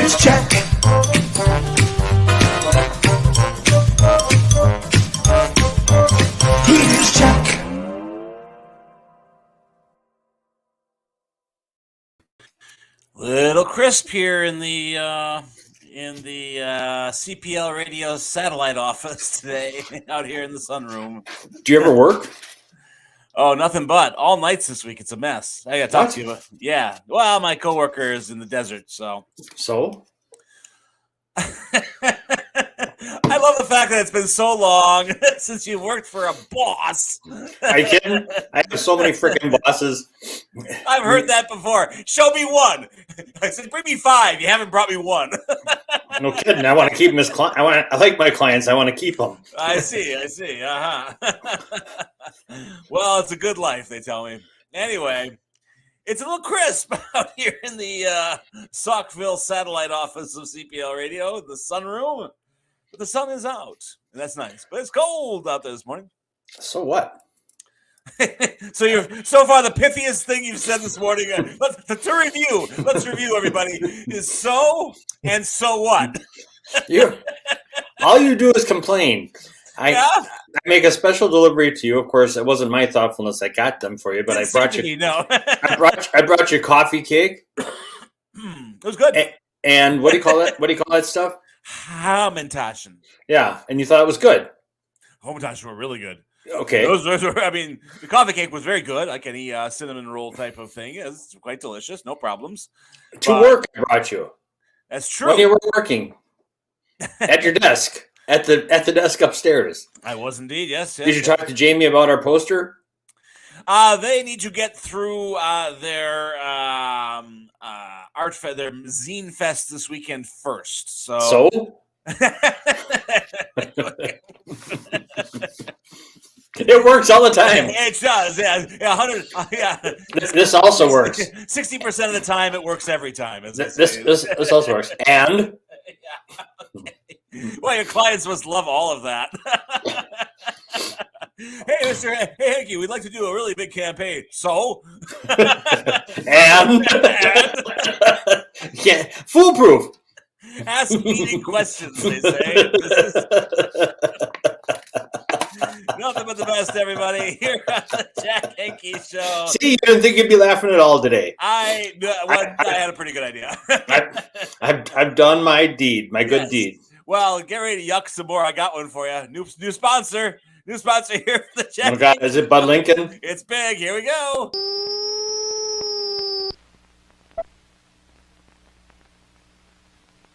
Here's Jack. Here's Jack. Little crisp here in the CPL radio satellite office today, out here in the sunroom. Do you ever work? Oh, nothing but all nights this week. It's a mess. I got to talk to you. Yeah. Well, my coworker is in the desert, so. I love the fact that it's been so long since you worked for a boss. Are you kidding? I have so many freaking bosses. I've heard that before. Show me one. I said, bring me 5. You haven't brought me one. No kidding. I want to keep them as clients. I like my clients. I want to keep them. I see. Uh-huh. Well, it's a good life, they tell me. Anyway, it's a little crisp out here in the Saukville satellite office of CPL Radio, the sunroom. But the sun is out, and that's nice. But it's cold out there this morning. So what? So you're so far the pithiest thing you've said this morning. Let's review, everybody. Is so and so what? All you do is complain. I make a special delivery to you. Of course, it wasn't my thoughtfulness. I got them for you, but I brought you. I brought you coffee cake. It was good. And what do you call that? What do you call that stuff? Hamantaschen. Yeah, and you thought it was good. Hamantaschen were really good. Okay. Those were, I mean, the coffee cake was very good, like any cinnamon roll type of thing. It's quite delicious, no problems. To work, I brought you. That's true. When you were working at your desk, at the desk upstairs. I was indeed, yes. Did you talk to Jamie about our poster? They need to get through their their zine fest this weekend first. So? It works all the time. It does, yeah. 100, yeah. This also works. 60% of the time, it works every time. This also works. And yeah, okay. Well, your clients must love all of that. Hey, Henke, we'd like to do a really big campaign. So? and? Yeah, foolproof. Ask leading questions, they say. Nothing but the best, everybody. Here on the Jack Henke Show. See, you didn't think you'd be laughing at all today. I had a pretty good idea. I've done my deed, my good deed. Well, get ready to yuck some more. I got one for you. New sponsor. New sponsor here for the Jack. Oh God, is it Bud Lincoln? It's big. Here we go.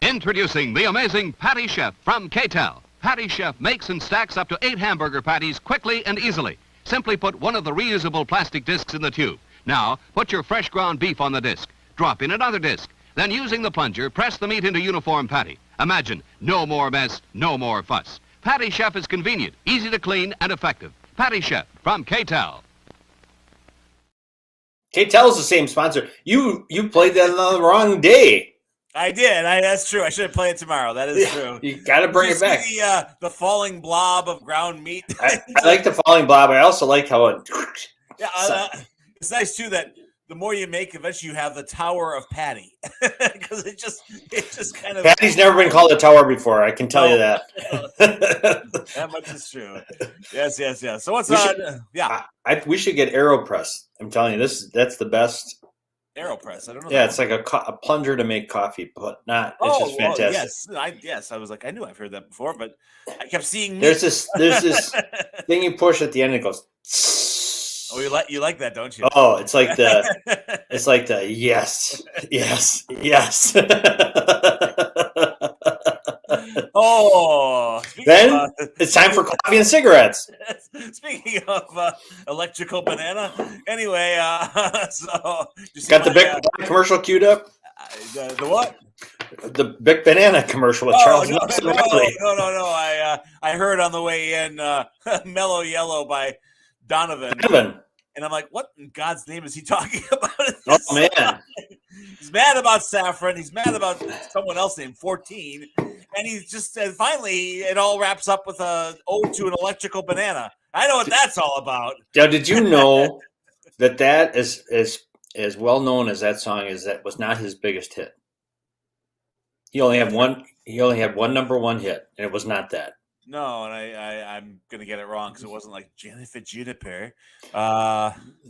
Introducing the amazing Patty Chef from K-Tel. Patty Chef makes and stacks up to 8 hamburger patties quickly and easily. Simply put one of the reusable plastic discs in the tube. Now, put your fresh ground beef on the disc. Drop in another disc. Then, using the plunger, press the meat into uniform patty. Imagine, no more mess, no more fuss. Patty Chef is convenient, easy to clean, and effective. Patty Chef from K-Tel. K-Tel is the same sponsor. You played that on the wrong day. I did. That's true. I should have played it tomorrow. That is true. You got to bring it back. The falling blob of ground meat. I like the falling blob. I also like how it. Yeah, it's nice too that the more you make, eventually you have the Tower of Patty, because it just kind of. Patty's never been called a tower before. I can tell you that. That much is true. Yes. So what's on? Yeah, we should get AeroPress. I'm telling you, that's the best. AeroPress. I don't know. Yeah, it's like a plunger to make coffee, but not. It's just fantastic. Yes. I was like, I knew I've heard that before, but I kept seeing. There's this thing you push at the end. It goes. Oh, you like that, don't you? Oh, it's like the yes. Oh, then it's time for coffee and cigarettes. Speaking of electrical banana, anyway, so got the big commercial queued up. The what? The big banana commercial with Charles Nelson Riley. No. I heard on the way in "Mellow Yellow" by Donovan. And I'm like, what in God's name is he talking about? Oh, man. He's mad about Saffron. He's mad about someone else named 14. And he's just, finally, it all wraps up with a ode to an electrical banana. I know what that's all about. Now, did you know that is as well known as that song that was not his biggest hit? He only had one. He only had one number one hit, and it was not that. No, and I'm gonna get it wrong because it wasn't like Jennifer Juniper.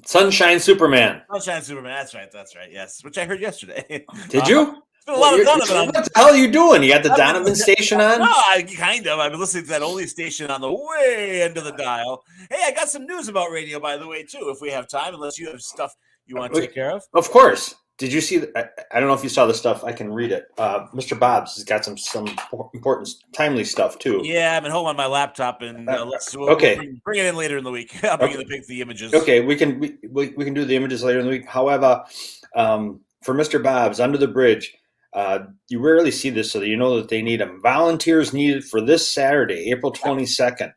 Sunshine Superman. Sunshine Superman. That's right. Yes, which I heard yesterday. Did you? It's been a lot of Donovan. What the hell are you doing? You got the Donovan station on? No, kind of. I've been listening to that only station on the way end of the dial. Hey, I got some news about radio, by the way, too. If we have time, unless you have stuff you want to take care of. Of course. Did you see? I don't know if you saw the stuff. I can read it. Mr. Bob's has got some important, timely stuff too. Yeah, I've been home on my laptop, and we'll bring it in later in the week. I'll bring you the images. Okay, we can do the images later in the week. However, for Mr. Bob's Under the Bridge, you rarely see this, so that you know that they need them. Volunteers needed for this Saturday, April 22nd,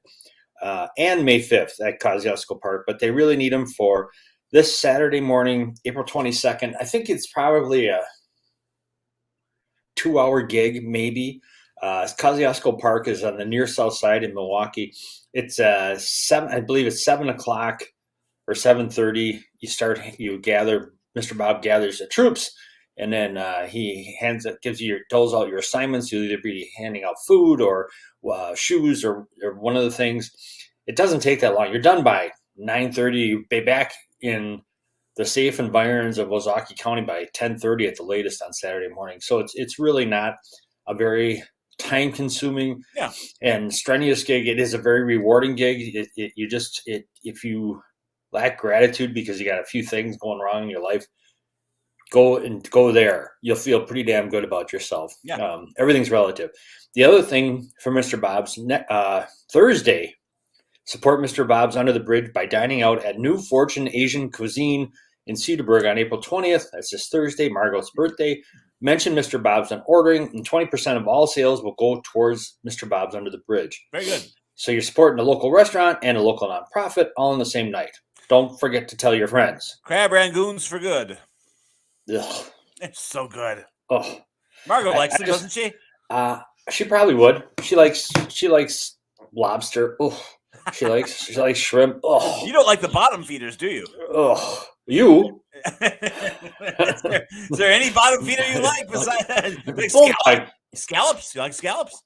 and May 5th at Kosciuszko Park, but they really need them for this Saturday morning, April 22nd. I think it's probably a 2-hour gig, maybe. Kosciuszko Park is on the near south side in Milwaukee. It's I believe it's 7 o'clock or 7:30. You gather. Mr. Bob gathers the troops, and then he doles out your assignments. You'll either be handing out food or shoes or one of the things. It doesn't take that long. You're done by 9:30. You'll be back in the safe environs of Ozaukee County by 10:30 at the latest on Saturday morning. So it's really not a very time-consuming and strenuous gig. It is a very rewarding gig. If you lack gratitude because you got a few things going wrong in your life, go there. You'll feel pretty damn good about yourself. Yeah. Everything's relative. The other thing for Mr. Bob's Thursday. Support Mr. Bob's Under the Bridge by dining out at New Fortune Asian Cuisine in Cedarburg on April 20th. That's this Thursday, Margot's birthday. Mention Mr. Bob's when ordering, and 20% of all sales will go towards Mr. Bob's Under the Bridge. Very good. So you're supporting a local restaurant and a local nonprofit all in the same night. Don't forget to tell your friends. Crab rangoons for good. Ugh. It's so good. Oh, Margot likes it, doesn't she? She probably would. She likes lobster. Oh. She likes shrimp. Oh, you don't like the bottom feeders, do you? Oh, you. is there any bottom feeder you like besides scallops? You like scallops?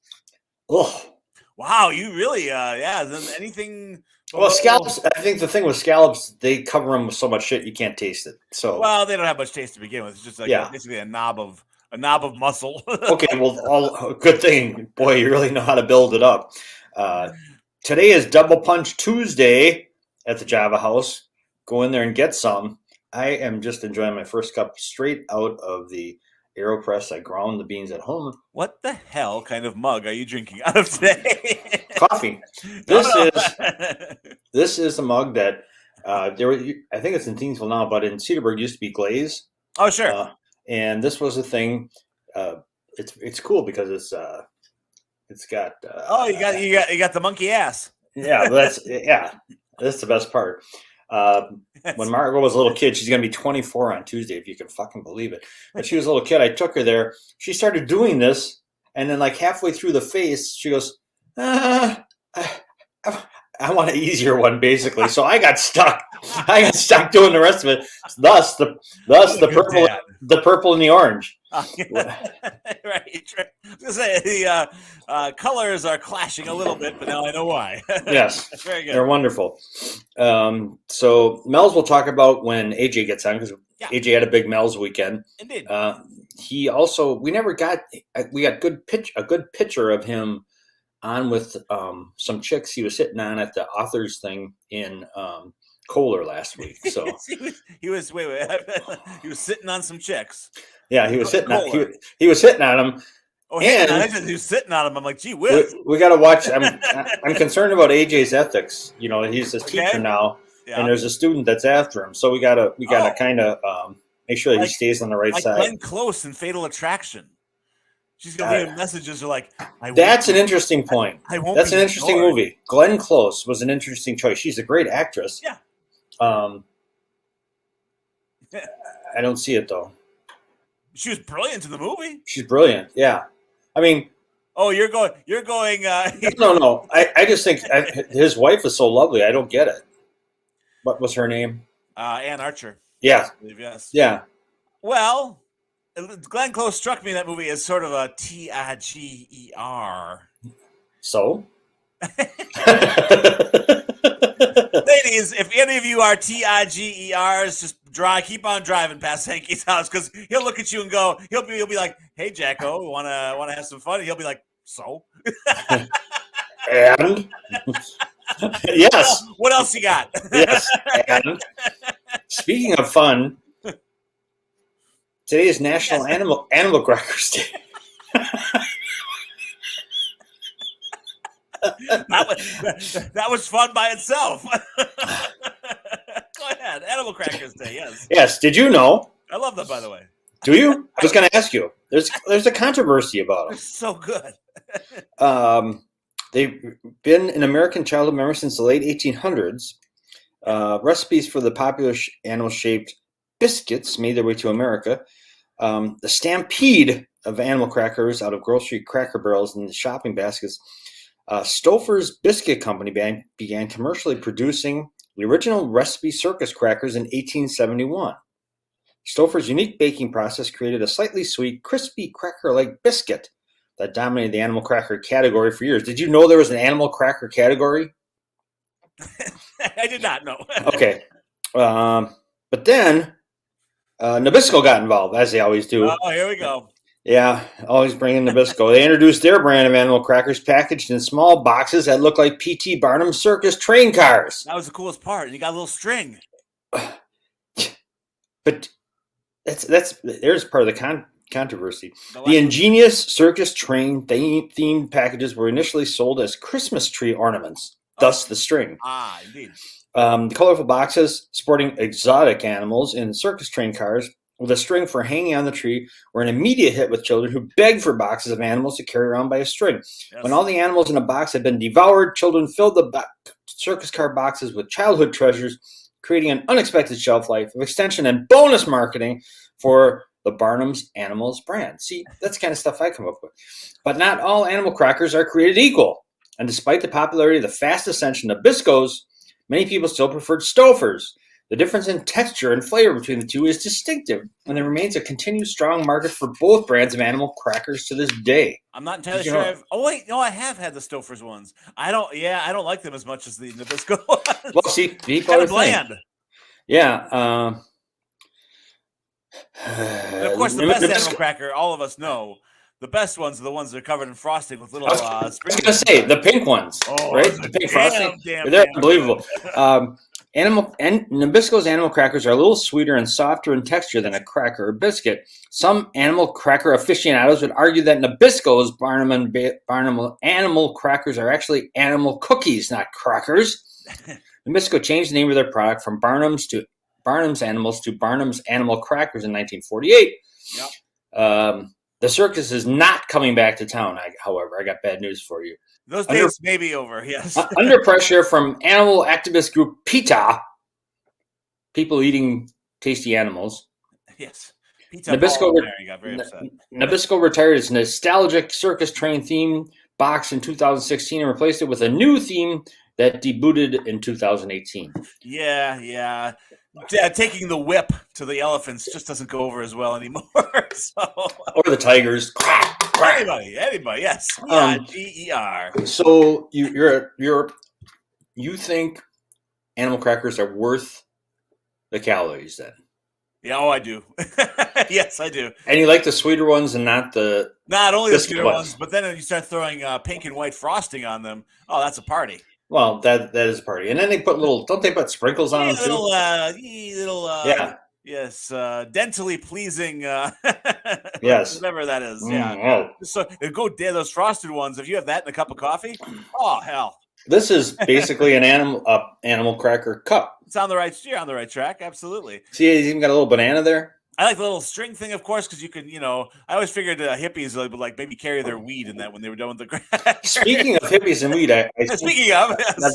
Oh, wow! You really, anything? Well, scallops. I think the thing with scallops, they cover them with so much shit you can't taste it. So they don't have much taste to begin with. It's just basically a knob of muscle. Okay, well, good thing, boy. You really know how to build it up. Today is Double Punch Tuesday at the Java House. Go in there and get some. I am just enjoying my first cup straight out of the AeroPress. I ground the beans at home. What the hell kind of mug are you drinking out of today? Coffee. This is a mug that I think it's in Thiensville now, but in Cedarburg used to be Glaze. Oh, sure. And this was a thing. It's cool because it's got. You got the monkey ass. Yeah, that's the best part. When Margot was a little kid, she's gonna be 24 on Tuesday, if you can fucking believe it. But she was a little kid. I took her there. She started doing this, and then like halfway through the face, she goes, I want an easier one, basically. So I got stuck. Doing the rest of it. Thus the purple and the orange. Right. I was gonna say the colors are clashing a little bit, but now I know why. Yes, very good. They're wonderful. So Mel's will talk about when AJ gets on, because AJ had a big Mel's weekend. Indeed. He also we got a good picture of him on with some chicks he was sitting on at the authors thing in Kohler last week. So he was he was sitting on some chicks. Yeah, he was sitting on he was hitting on him. Oh, he was sitting on him. I'm like, gee whiz. We got to watch. I'm concerned about AJ's ethics. You know, he's a teacher now, and there's a student that's after him. So we gotta kind of make sure that he stays on the right side. Glenn Close in Fatal Attraction. She's gonna leave messages are like. That's an interesting point. That's an interesting movie. Glenn Close was an interesting choice. She's a great actress. Yeah. I don't see it though. She was brilliant in the movie. She's brilliant. Yeah. I mean. Oh, you're going. No. I just think his wife is so lovely. I don't get it. What was her name? Ann Archer. Yeah. Yes. Yeah. Well, Glenn Close struck me in that movie as sort of a Tiger. So? Ladies, if any of you are Tigers, just keep on driving past Henke's house, because he'll look at you and go, he'll be like, "Hey, Jacko, wanna have some fun?" And he'll be like, "So?" And yes. What else you got? Yes. And speaking of fun, today is National Animal Crackers Day. That was fun by itself. Go ahead, Animal Crackers Day. Yes. Yes. Did you know? I love them, by the way. Do you? I was going to ask you. There's a controversy about They're them. so good. They've been in American childhood memory since the late 1800s. Recipes for the popular animal-shaped biscuits made their way to America. The stampede of animal crackers out of grocery cracker barrels and shopping baskets. Stouffer's Biscuit Company began commercially producing the original recipe circus crackers in 1871. Stouffer's unique baking process created a slightly sweet, crispy cracker-like biscuit that dominated the animal cracker category for years. Did you know there was an animal cracker category? I did not know. Okay. But then Nabisco got involved, as they always do. Oh, here we go. Yeah, always bringing Nabisco. They introduced their brand of animal crackers packaged in small boxes that look like P.T. Barnum's circus train cars. That was the coolest part. You got a little string. But there's part of the controversy. The ingenious circus train themed packages were initially sold as Christmas tree ornaments, thus the string. Ah, indeed. The colorful boxes sporting exotic animals in circus train cars with a string for hanging on the tree were an immediate hit with children who begged for boxes of animals to carry around by a string. Yes. When all the animals in a box had been devoured, children filled the circus car boxes with childhood treasures, creating an unexpected shelf life of extension and bonus marketing for the Barnum's Animals brand. See, that's the kind of stuff I come up with. But not all animal crackers are created equal. And despite the popularity of the fast ascension of Bisco's, many people still preferred Stouffer's. The difference in texture and flavor between the two is distinctive, and there remains a continued strong market for both brands of animal crackers to this day. I'm not entirely sure. I have had the Stouffer's ones. I don't like them as much as the Nabisco ones. Well, see, kind of bland. Yeah. And of course, the best animal cracker, all of us know, the best ones are the ones that are covered in frosting with little sprinkles. I was going to say, the pink ones, right? The pink frosting. They're unbelievable. Nabisco's animal crackers are a little sweeter and softer in texture than a cracker or biscuit. Some animal cracker aficionados would argue that Nabisco's Barnum animal crackers are actually animal cookies, not crackers. Nabisco changed the name of their product from Barnum's Animals to Barnum's Animal Crackers in 1948. Yep. The circus is not coming back to town, however. I got bad news for you. Those days may be over, yes. Under pressure from animal activist group PETA, people eating tasty animals. Yes. Nabisco retired its nostalgic circus train theme box in 2016 and replaced it with a new theme that debuted in 2018. Yeah. Taking the whip to the elephants just doesn't go over as well anymore. Or the tigers. Anybody, yes. G-E-R. So you think animal crackers are worth the calories then? Yeah, I do. Yes, I do. And you like the sweeter ones and not only the sweeter ones, but then you start throwing pink and white frosting on them. Oh, that's a party. Well, that is a party. And then they put don't they put sprinkles on them too? Yes, dentally pleasing. Yes. Whatever that is. Yeah. So those frosted ones, if you have that in a cup of coffee, oh, hell. This is basically an animal cracker cup. You're on the right track. Absolutely. See, he's even got a little banana there. I like the little string thing, of course, because you can, I always figured hippies would like maybe carry their weed in that when they were done with the grass. Speaking of hippies and weed, I've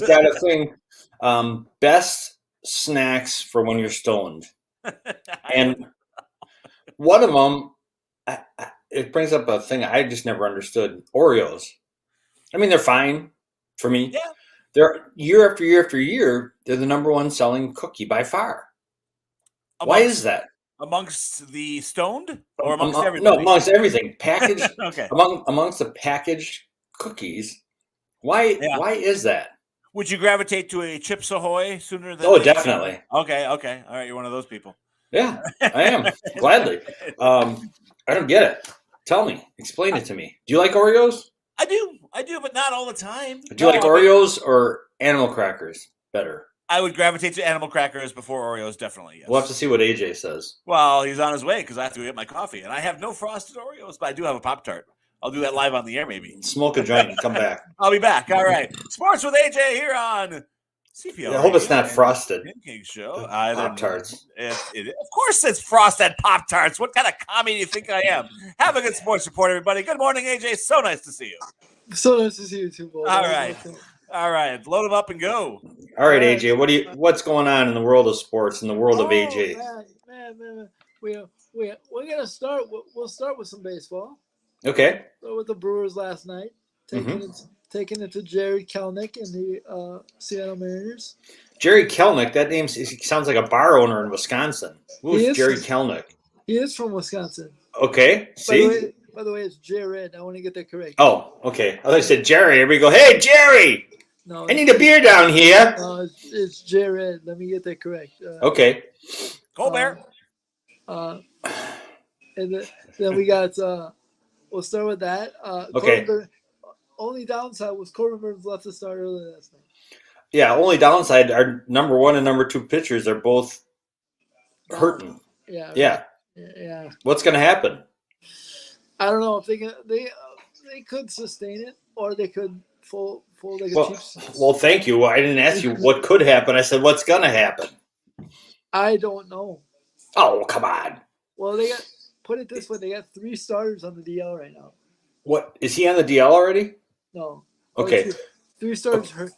got a thing. Best snacks for when you're stoned. And one of them, it brings up a thing I just never understood. Oreos. I mean, they're fine for me. Yeah. They're year after year after year, they're the number one selling cookie by far. Why is that? Amongst the stoned or amongst everybody? No, amongst everything. Packaged. Okay. Amongst the packaged cookies. Why is that? Would you gravitate to a Chips Ahoy sooner than? Oh, definitely. Okay. All right, you're one of those people. Yeah, I am. Gladly. I don't get it. Tell me. Explain it to me. Do you like Oreos? I do, but not all the time. Do you like Oreos or animal crackers better? I would gravitate to animal crackers before Oreos, definitely. Yes. We'll have to see what AJ says. Well, he's on his way because I have to get my coffee, and I have no frosted Oreos, but I do have a Pop-Tart. I'll do that live on the air, maybe. Smoke a joint and come back. I'll be back. All right. Sports with AJ here on CPO. I hope it's not frosted. Henke show. Pop-Tarts. Of course it's frosted Pop-Tarts. What kind of commie do you think I am? Have a good sports report, everybody. Good morning, AJ. So nice to see you. So nice to see you too, boy. All right. Load them up and go. All right, AJ. What's going on in the world of sports, in the world of AJ? Man. We're gonna start. We'll start with some baseball. Okay. So with the Brewers last night, taking it to Jerry Kelnick and the Seattle Mariners. Jerry Kelnick. That name sounds like a bar owner in Wisconsin. Who's Jerry Kelnick? He is from Wisconsin. Okay. See. By the way, it's Jared. I want to get that correct. Oh, okay. I said Jerry. Here we go. Hey, Jerry. No, I need a beer down here. No, it's Jared. Let me get that correct. Okay. Colbert. And then we got. We'll start with that. Okay. Only downside was Corbin Burns left to start early last night. Yeah. Only downside, our number 1 and number 2 pitchers are both hurting. Yeah. What's going to happen? I don't know if they could sustain it or they could fold like a Chiefs. Well, thank you. I didn't ask you what could happen. I said what's going to happen. I don't know. Oh, come on. Well, put it this way: they got 3 starters on the DL right now. What is he on the DL already? No. Okay. 3 starters hurt.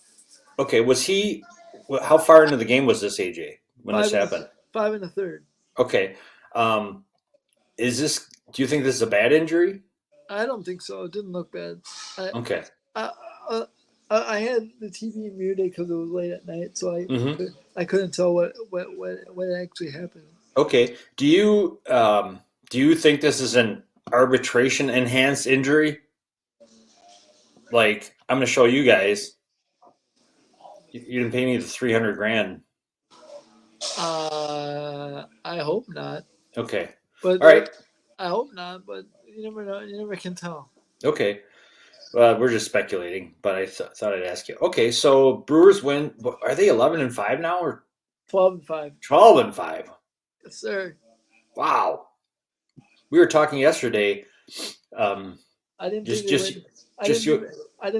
Okay. Was he? How far into the game was this, AJ, when this happened? 5 in the third. Okay. Is this? Do you think this is a bad injury? I don't think so. It didn't look bad. Okay. I had the TV muted because it was late at night, so I couldn't tell what actually happened. Okay. Do you think this is an arbitration enhanced injury? Like, I'm going to show you guys. You didn't pay me the $300,000. I hope not. Okay. But all right. I hope not, but you never know. You never can tell. Okay. We're just speculating, but I thought I'd ask you. Okay, so Brewers win. Are they 11-5 now or 12-5? 12-5. Yes, sir. Wow. We were talking yesterday. I didn't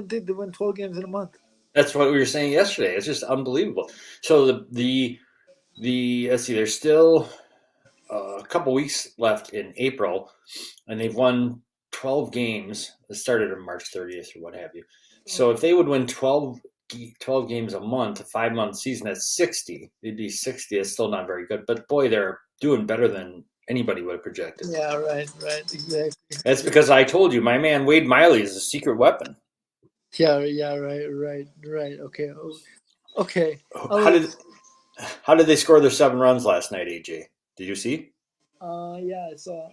think they win 12 games in a month. That's what we were saying yesterday. It's just unbelievable. So the let's see. There's still a couple weeks left in April, and they've won 12 games. It started on March 30th or what have you. So if they would win 12 games a month, a 5-month season, that's 60. They'd be 60. It's still not very good. But, boy, they're doing better than anybody would have projected. Yeah, right. Exactly. That's because I told you, my man Wade Miley is a secret weapon. Yeah, right. Okay. How did they score their 7 runs last night, AJ? Did you see? Yeah, I saw.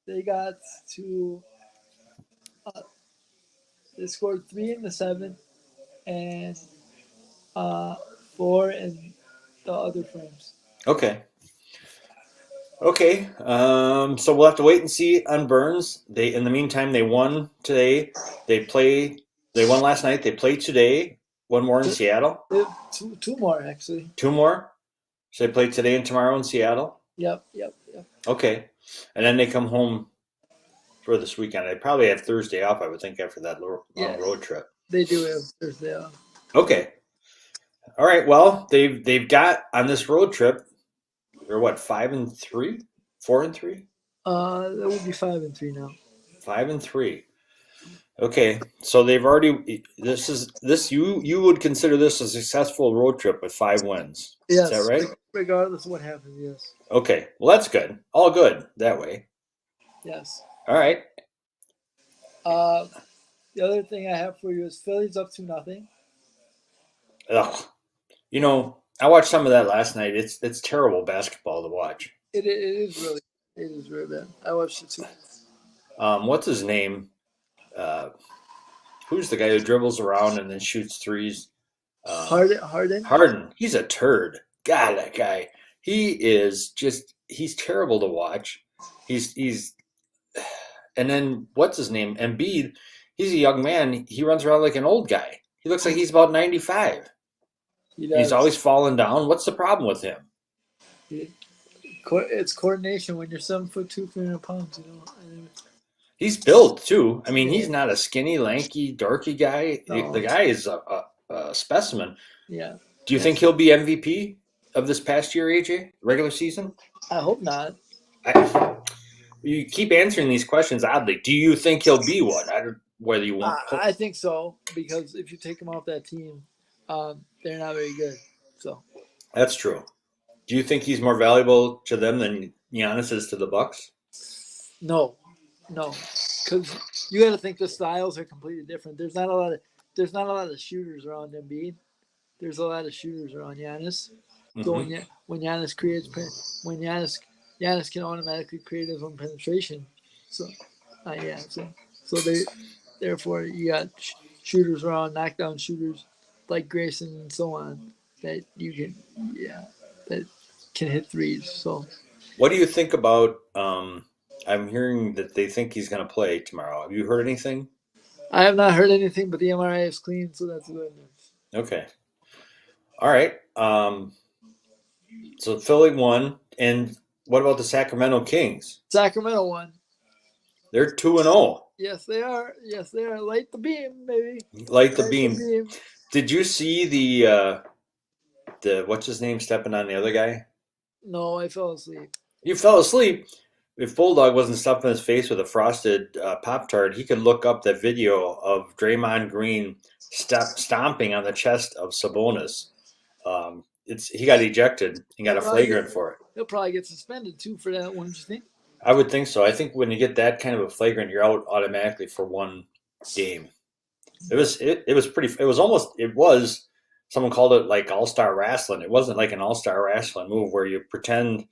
They got to. They scored 3 in the 7th, and 4 in the other frames. Okay. So we'll have to wait and see on Burns. In the meantime, they won today. They won last night. They play today. One more in Seattle. Two more actually. 2 more. So they play today and tomorrow in Seattle. Yep. Okay, and then they come home for this weekend. They probably have Thursday off, I would think, after that long road trip. They do have Thursday off. Okay. All right. Well, they've got on this road trip. They're what, 5-3, 4-3? That would be 5-3 now. 5-3. Okay, so they've already. You would consider this a successful road trip with 5 wins. Yes. Is that right? Regardless of what happens, yes. Okay. Well, that's good. All good that way. Yes. All right. The other thing I have for you is Phillies up 2-0. Ugh. You know, I watched some of that last night. It's terrible basketball to watch. It is really bad. I watched it too. What's his name? Who's the guy who dribbles around and then shoots threes? Harden. Harden. He's a turd. God, that guy. He's terrible to watch. He's and then what's his name? Embiid. He's a young man. He runs around like an old guy. He looks like he's about 95. He's always falling down. What's the problem with him? It's coordination when you're 7'2", 300 pounds. He's built too. I mean, he's not a skinny, lanky, dorky guy. No. The guy is a specimen. Yeah. Do you think he'll be MVP of this past year, AJ? Regular season? I hope not. You keep answering these questions oddly. Do you think he'll be one? Whether you want. I think so, because if you take him off that team, they're not very good. So. That's true. Do you think he's more valuable to them than Giannis is to the Bucks? No, because you got to think the styles are completely different. There's not a lot of shooters around Embiid. There's a lot of shooters around Giannis. Mm-hmm. So when Giannis creates, Giannis can automatically create his own penetration. So, so therefore you got shooters around, knockdown shooters like Grayson and so on that you can, that can hit threes. So, what do you think about? I'm hearing that they think he's going to play tomorrow. Have you heard anything? I have not heard anything, but the MRI is clean, so that's good news. Okay. All right. So Philly won, and what about the Sacramento Kings? Sacramento won. They're 2-0. Yes, they are. Light the beam, baby. Light the beam. Did you see the what's his name stepping on the other guy? No, I fell asleep. You fell asleep? If Bulldog wasn't stuffing his face with a frosted Pop-Tart, he could look up that video of Draymond Green stomping on the chest of Sabonis. He got ejected and got a flagrant for it. He'll probably get suspended too for that one, don't you think? I would think so. I think when you get that kind of a flagrant, you're out automatically for one game. It was someone called it like all-star wrestling. It wasn't like an all-star wrestling move where you pretend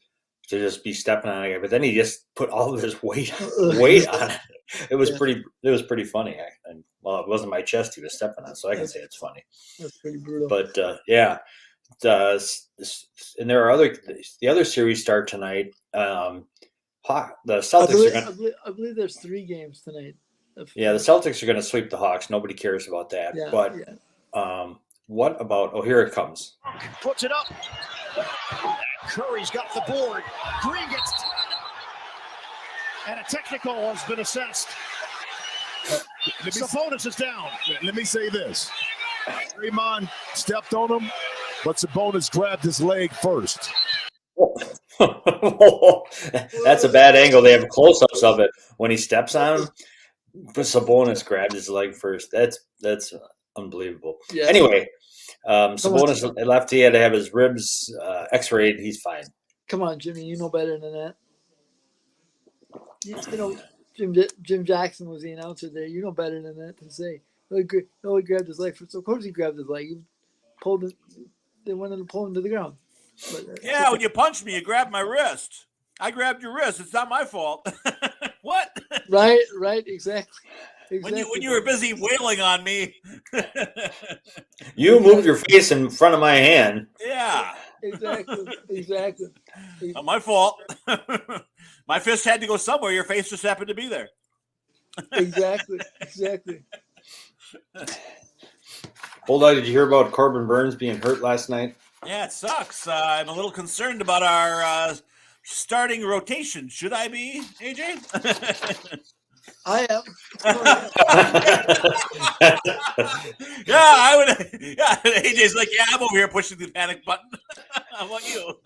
to just be stepping on it, but then he just put all of his weight on it. It was pretty funny. Well, it wasn't my chest he was stepping on, so I can say it's funny. That's pretty brutal. But and there are the other series start tonight. The Celtics are going to. I believe there's 3 games tonight. Yeah, the Celtics are going to sweep the Hawks. Nobody cares about that. Yeah, but what about? Oh, here it comes. Puts it up. Curry's got the board. Green gets and a technical has been assessed. Sabonis is down. Let me say this. Draymond stepped on him, but Sabonis grabbed his leg first. That's a bad angle. They have close-ups of it when he steps on him. But Sabonis grabbed his leg first. That's unbelievable. Yeah. Anyway, Sabonis left. He had to have his ribs X-rayed. He's fine. Come on, Jimmy. You know better than that. You know, Jim Jackson was the announcer there. You know better than that to say. He grabbed his leg first. Of course, he grabbed his leg. He pulled it. They wanted to pull him to the ground. But, when you punched me, you grabbed my wrist. I grabbed your wrist. It's not my fault. What? Right, exactly. When you were busy wailing on me. You moved your face in front of my hand. Yeah. Exactly. Not my fault. My fist had to go somewhere. Your face just happened to be there. Exactly. Bulldog, did you hear about Corbin Burns being hurt last night? Yeah, it sucks. I'm a little concerned about our starting rotation. Should I be, AJ? I am. I would. Yeah, AJ's like, I'm over here pushing the panic button. How about you?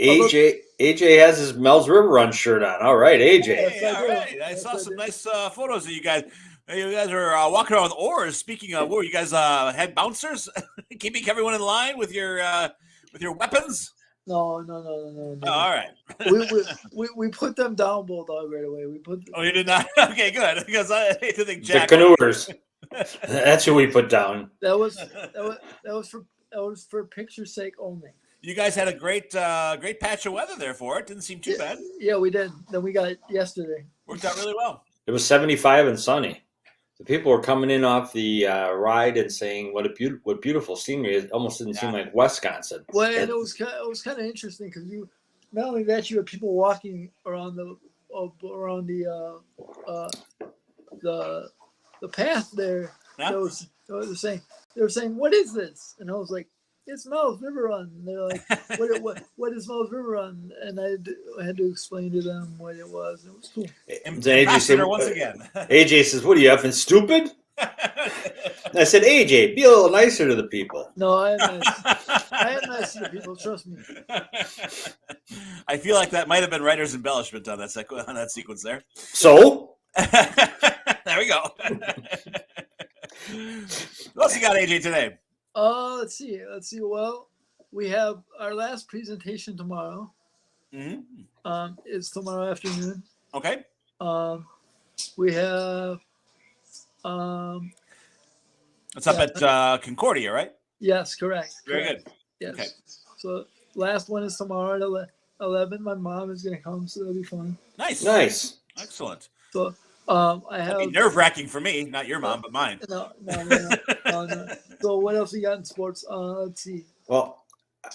AJ has his Mel's River Run shirt on. All right, AJ. Hey, all right. I saw some nice photos of you guys. You guys are walking around with oars. Speaking of, you guys head bouncers, keeping everyone in line with your weapons. No. Oh, all right. we put them down, Bulldog, right away. Oh, you did not? Okay, good. Because I hate to think Jack. The canoers. That's who we put down. That was was for picture's sake only. You guys had a great patch of weather there for it. Didn't seem too bad. Yeah, we did. Then we got it yesterday. Worked out really well. It was 75 and sunny. The people were coming in off the ride and saying, "What beautiful scenery!" It almost didn't seem like Wisconsin. Well, and it was kind of interesting because you not only that you had people walking around the path there. Yeah. They were saying, "What is this?" And I was like, "It's Mel's River Run." And they're like, "What is Mel's River Run?" And I had to explain to them what it was. It was cool. AJ said, once again. AJ says, "What are you effing stupid?" And I said, "AJ, be a little nicer to the people." No, I am nice to the people. Trust me. I feel like that might have been writer's embellishment on that sequence there. So there we go. What else you got, AJ, today? Let's see. Well, we have our last presentation tomorrow. Mm-hmm. It's tomorrow afternoon. Okay. We have. It's up at Concordia, right? Yes, correct. Very good. Yes. Okay. So last one is tomorrow at 11. My mom is going to come, so that'll be fun. Nice. Excellent. So I have nerve-wracking for me, not your mom, but mine. No. So what else we got in sports? Let's see. Well,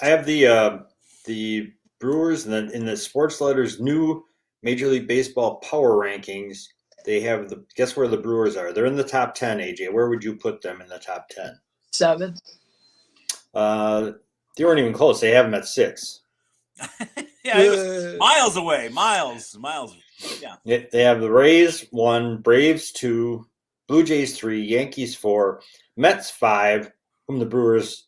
I have the Brewers and in the Sports Letter's new Major League Baseball power rankings. They have guess where the Brewers are? They're in the top 10. AJ, where would you put them in the top 10? 7. They weren't even close. They have them at 6. Yeah, it was miles away. Miles. Yeah. They have the Rays 1, Braves 2, Blue Jays 3, Yankees 4, Mets 5, whom the Brewers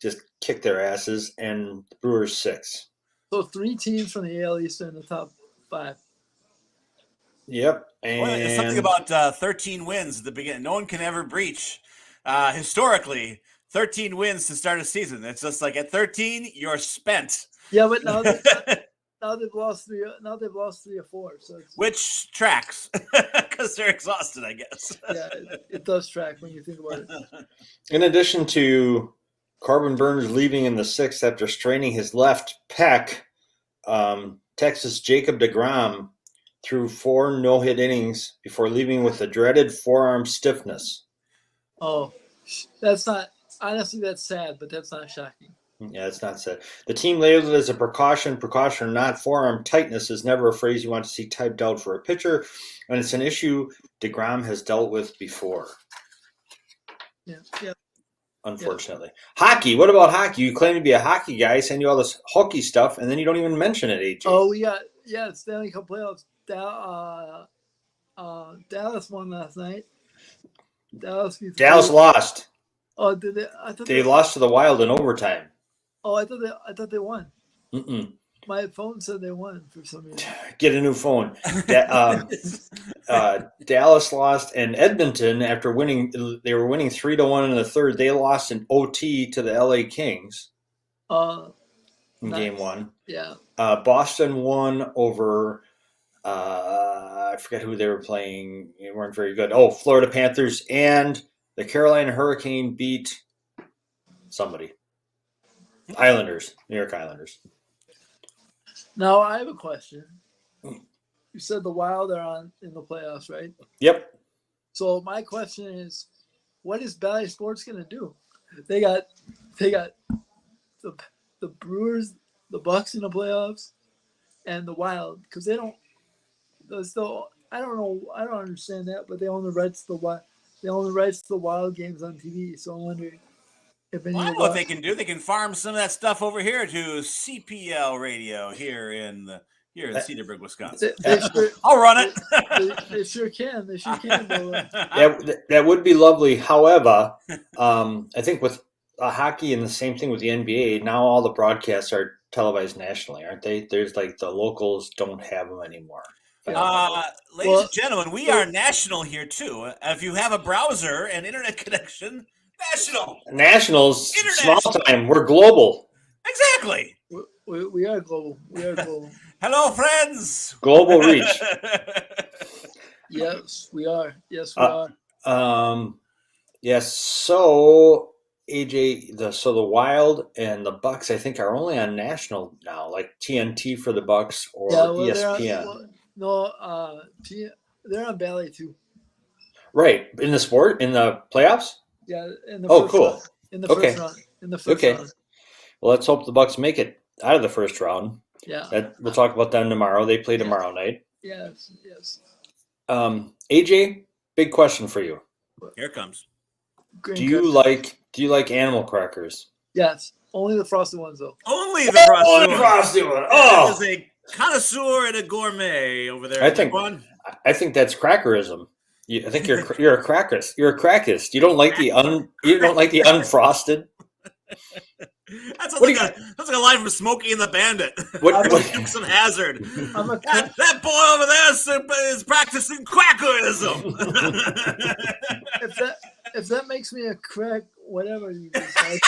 just kicked their asses, and the Brewers 6. So 3 teams from the AL East are in the top 5. Yep. And there's something about 13 wins at the beginning. No one can ever breach. Historically, 13 wins to start a season. It's just like at 13, you're spent. Yeah, but now they've lost 3. Now they've lost 3 or 4. So which tracks because they're exhausted, I guess. Yeah, it does track when you think about it. In addition to Corbin Burns leaving in the 6th after straining his left pec, Texas Jacob deGrom threw 4 no-hit innings before leaving with the dreaded forearm stiffness. Oh, that's not – honestly, that's sad, but that's not shocking. Yeah, it's not sad. The team labeled it as a precaution or not. Forearm tightness is never a phrase you want to see typed out for a pitcher, and it's an issue deGrom has dealt with before. Yeah. Unfortunately. Yeah. Hockey. What about hockey? You claim to be a hockey guy, send you all this hockey stuff, and then you don't even mention it, AJ. Oh, we got Stanley Cup playoffs. Dallas won last night. Dallas lost. Oh, did they? I thought they lost to the Wild in overtime. Oh, I thought they won. Mm-mm. My phone said they won for some reason. Get a new phone. Dallas lost, and Edmonton, after winning, they were winning 3-1 in the third. They lost in OT to the LA Kings in game 1. Yeah. Boston won over. I forget who they were playing. They weren't very good. Oh, Florida Panthers, and the Carolina Hurricane beat somebody. Islanders, New York Islanders. Now I have a question. You said the Wild are in the playoffs, right? Yep. So my question is, what is Bally Sports going to do? They got the Brewers, the Bucks in the playoffs, and the Wild because they don't. I don't know. I don't understand that, but they own the rights to the Wild games on TV. So I'm wondering if any. Well, I know what they can do. They can farm some of that stuff over here to CPL Radio here in Cedarburg, Wisconsin. I'll run it. They sure can. They sure can. That would be lovely. However, I think with hockey and the same thing with the NBA, now all the broadcasts are televised nationally, aren't they? There's like the locals don't have them anymore. Ladies and gentlemen, we are national here too. If you have a browser and internet connection, nationals, small time. We're global. Exactly. We are global. We are global. Hello, friends. Global reach. Yes, we are. Yes, we are. Yes. So AJ, the Wild and the Bucks, I think, are only on national now, like TNT for the Bucks or ESPN. They're on Ballet too. Right in the playoffs. Yeah, in the first cool. Round. In the first round. In the first round. Well, let's hope the Bucks make it out of the first round. Yeah. We'll talk about them tomorrow. They play tomorrow night. Yes. AJ, big question for you. Here it comes. Do you like animal crackers? Yes. Only the frosted ones, though. Only the frosted ones. Oh, that is a connoisseur and a gourmet over there. I think that's crackerism. I think you're a crackist. You're a crackist. You don't like the unfrosted. That's like a line from Smokey and the Bandit. Dukes of Hazzard. That boy over there is practicing crackerism. if that makes me a crack, whatever you decide.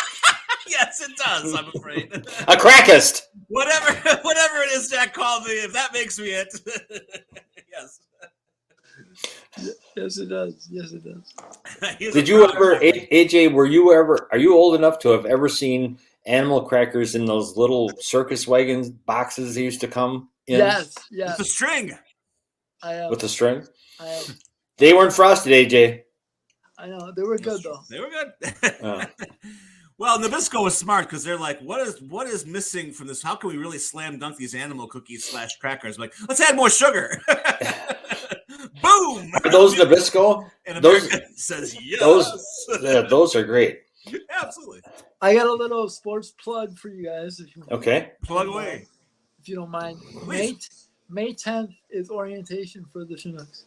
Yes, it does. I'm afraid. A crackist. Whatever it is Jack called me. If that makes me it. Yes. Yes, it does. Yes, it does. Did you ever, AJ? Are you old enough to have ever seen animal crackers in those little circus wagons boxes they used to come in? Yes. With the string. I am. With the string? I am. They weren't frosted, AJ. I know. They were good, though. They were good. Well, Nabisco was smart because they're like, what is missing from this? How can we really slam dunk these animal cookies / crackers? Like, let's add more sugar. Boom! Are those Nabisco? And America says yes. Those are great. Absolutely. I got a little sports plug for you guys. Plug away. If you don't mind. Please. May 10th is orientation for the Chinooks.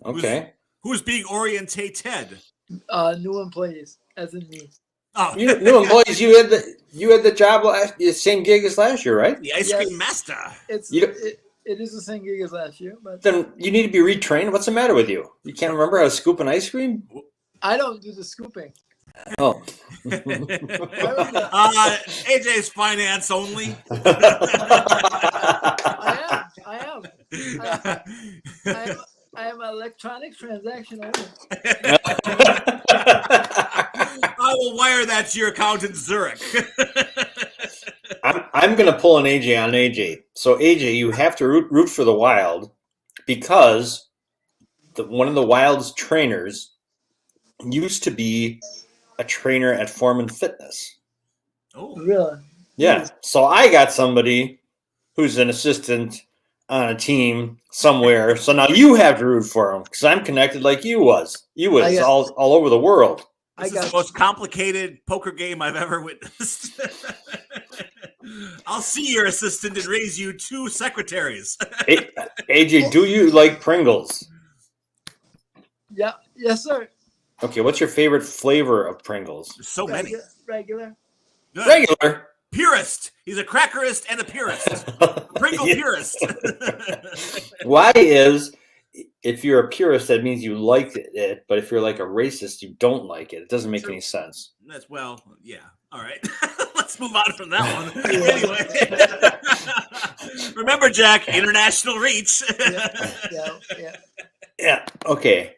Okay. Who's being orientated? New employees, as in me. Oh, new employees. You had the job same gig as last year, right? The ice cream master. It is the same gig as last year, but then you need to be retrained. What's the matter with you? You can't remember how to scoop an ice cream? I don't do the scooping. Oh. AJ's finance only. I am electronic transaction only. I will wire that to your account in Zurich. I'm going to pull an AJ on AJ. So, AJ, you have to root for the Wild because one of the Wild's trainers used to be a trainer at Foreman Fitness. Oh, really? Yeah. So I got somebody who's an assistant on a team somewhere. So now you have to root for him because I'm connected like you was. You was all over the world. This is the most complicated poker game I've ever witnessed. I'll see your assistant and raise you 2 secretaries. AJ, do you like Pringles? Yeah. Yes, sir. Okay, what's your favorite flavor of Pringles? There's so many. Regular. Good. Regular? Purist. He's a crackerist and a purist. Pringle purist. Why is, if you're a purist, that means you like it, but if you're like a racist, you don't like it. It doesn't make any sense. Yeah. All right. Let's move on from that one. Anyway. Remember, Jack, international reach. Yeah. Okay.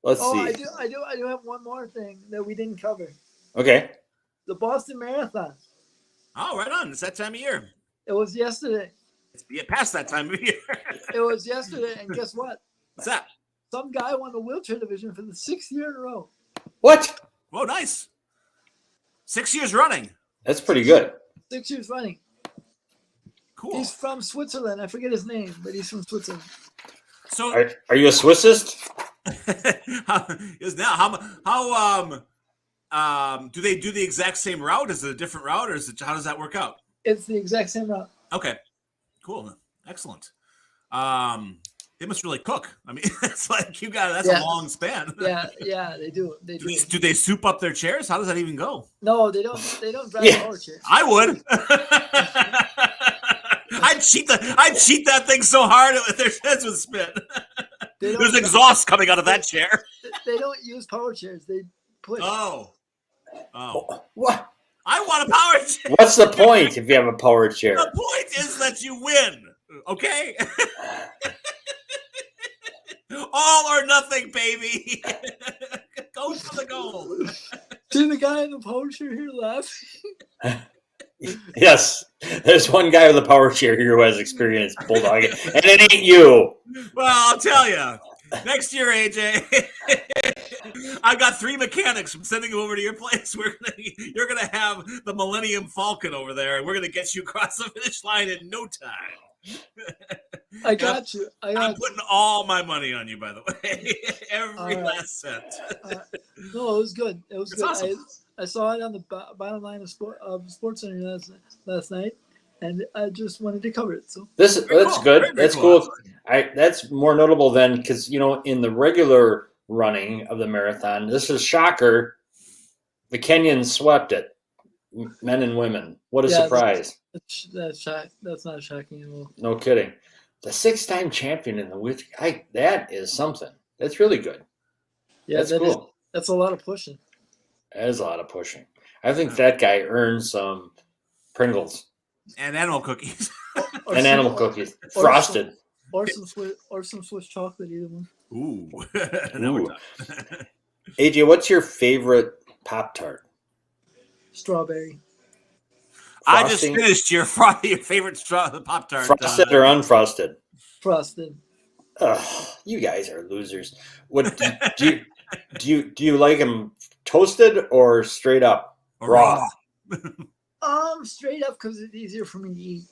Let's see. I do have one more thing that we didn't cover. Okay. The Boston Marathon. Oh, right on. It's that time of year. It was yesterday. It's past that time of year. It was yesterday, and guess what? What's that? Some guy won the wheelchair division for the 6th year in a row. What? Oh, nice. 6 years running. That's pretty good. 6 years running. Cool. He's from Switzerland. I forget his name, but he's from Switzerland. So, are you a Swissist? Do they do the exact same route? Is it a different route, or how does that work out? It's the exact same route. Okay, cool, excellent. They must really cook. I mean, it's like that's a long span. Yeah, they do. Do they soup up their chairs? How does that even go? No, they don't. They don't drive power chairs. I would. I'd cheat that thing so hard that their heads would spin. There's exhaust coming out of that chair. They don't use power chairs. They push. Oh. What? I want a power chair. What's the point if you have a power chair? The point is that you win. Okay. All or nothing, baby. Go for the gold. See the guy in the polo shirt here laughing? Yes, there's one guy with a power chair here who has experience bulldogging, and it ain't you. Well, I'll tell you. Next year, AJ, I've got 3 mechanics. I'm sending them over to your place. You're gonna have the Millennium Falcon over there, and we're gonna get you across the finish line in no time. I got you. I'm putting all my money on you, by the way. Every last cent. No, it was good. It was It's good. awesome. I saw it on the bottom line of Sports Center last night, and I just wanted to cover it. So That's cool. good. Very That's cool. That's more notable than because in the regular running of the marathon, this is shocker. The Kenyans swept it, men and women. What a surprise! That's not shocking at all. No kidding. The 6-time champion in the that is something. That's really good. Yeah, that's cool. That's a lot of pushing. That is a lot of pushing. I think that guy earned some Pringles and animal cookies. and animal cookies, frosted, or some Swiss chocolate. Either one. Ooh. Ooh. AJ, what's your favorite Pop-Tart? Strawberry. I just finished your favorite Pop-Tart. Frosted or unfrosted? Frosted. You guys are losers. What do you like them toasted or straight up raw? Straight up because it's easier for me to eat.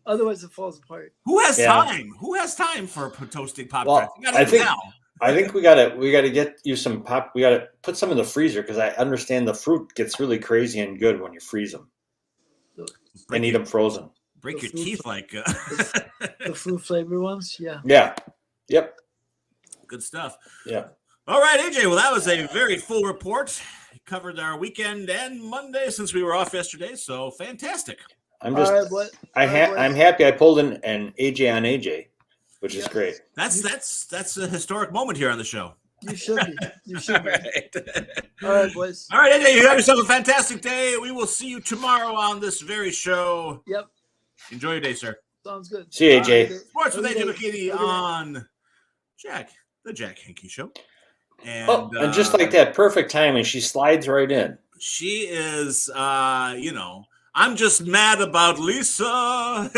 Otherwise it falls apart. Who has time? Who has time for toasting Pop-Tarts? Well, I think we gotta get you some pop. We gotta put some in the freezer because I understand the fruit gets really crazy and good when you freeze them and eat them frozen. Break your teeth like the fruit flavor ones. Yeah. Yeah. Yep. Good stuff. Yeah. All right, AJ. Well, that was a very full report. Covered our weekend and Monday since we were off yesterday. So fantastic. I'm happy I pulled in an AJ on AJ, which is great. That's a historic moment here on the show. You should be. You should be. Right. All right, boys. All right, AJ. You have yourself a fantastic day. We will see you tomorrow on this very show. Yep. Enjoy your day, sir. Sounds good. See you, AJ. Sports with AJ McKinney on the Jack Henke Show. And just like that, perfect timing. She slides right in. She is, I'm just mad about Lisa.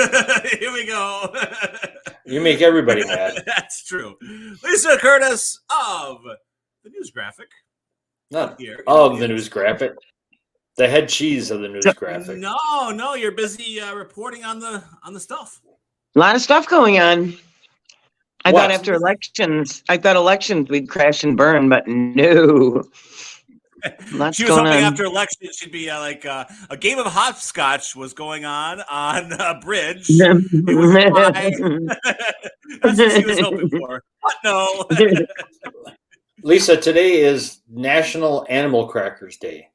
Here we go. You make everybody mad. That's true. Lisa Curtis of the News Graphic. Not of the News Graphic. The head cheese of the News Graphic. No, you're busy reporting on the stuff. A lot of stuff going on. I thought after elections, we'd crash and burn, but no. She was hoping after elections she'd be like a game of hopscotch was going on a bridge. It was that's what she was hoping for. But no. Lisa, today is National Animal Crackers Day.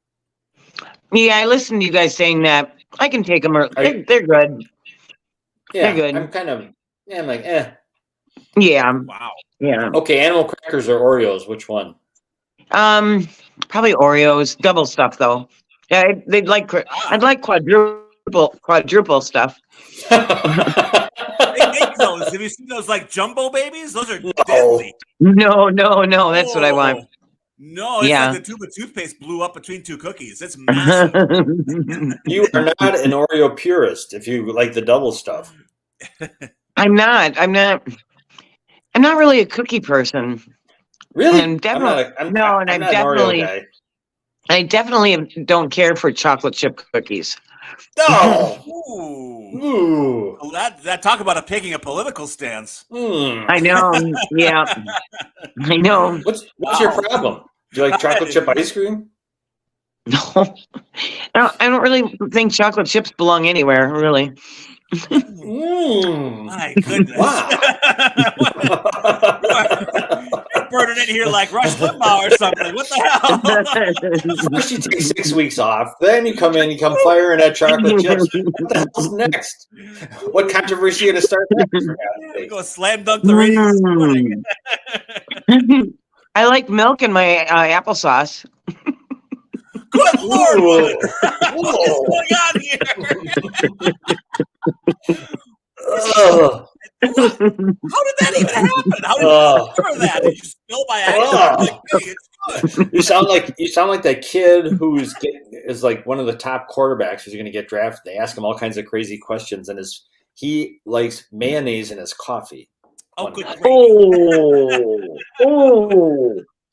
Yeah, I listened to you guys saying that. I can take them. They're good. Yeah, they're good. I'm like, eh. Yeah. Wow. Yeah. Okay, animal crackers or Oreos? Which one? Probably Oreos. Double stuff though. Yeah, I'd like quadruple stuff. They make those. Have you seen those like jumbo babies? Those are deadly. No. That's what I want. No, it's like the tube of toothpaste blew up between 2 cookies. It's massive. You are not an Oreo purist if you like the double stuff. I'm not really a cookie person. Really? I'm definitely I definitely don't care for chocolate chip cookies. No. Ooh. Well, that talk about picking a political stance. I know. Yeah. I know. What's your problem? Do you like chocolate chip ice cream? No. I don't really think chocolate chips belong anywhere, really. My goodness. Wow. You're burning in here like Rush Limbaugh or something. What the hell? First you take 6 weeks off, then you come firing at chocolate chips. What the hell's next? What controversy are you going to start next? You go slam dunk the ratings this morning. I like milk in my applesauce. Good Lord! What is going on here? How did that even happen? How did you discover that? spill by accident. Like, hey, it's good. You sound like that kid is like one of the top quarterbacks who's going to get drafted. They ask him all kinds of crazy questions, and he likes mayonnaise in his coffee. Oh, good.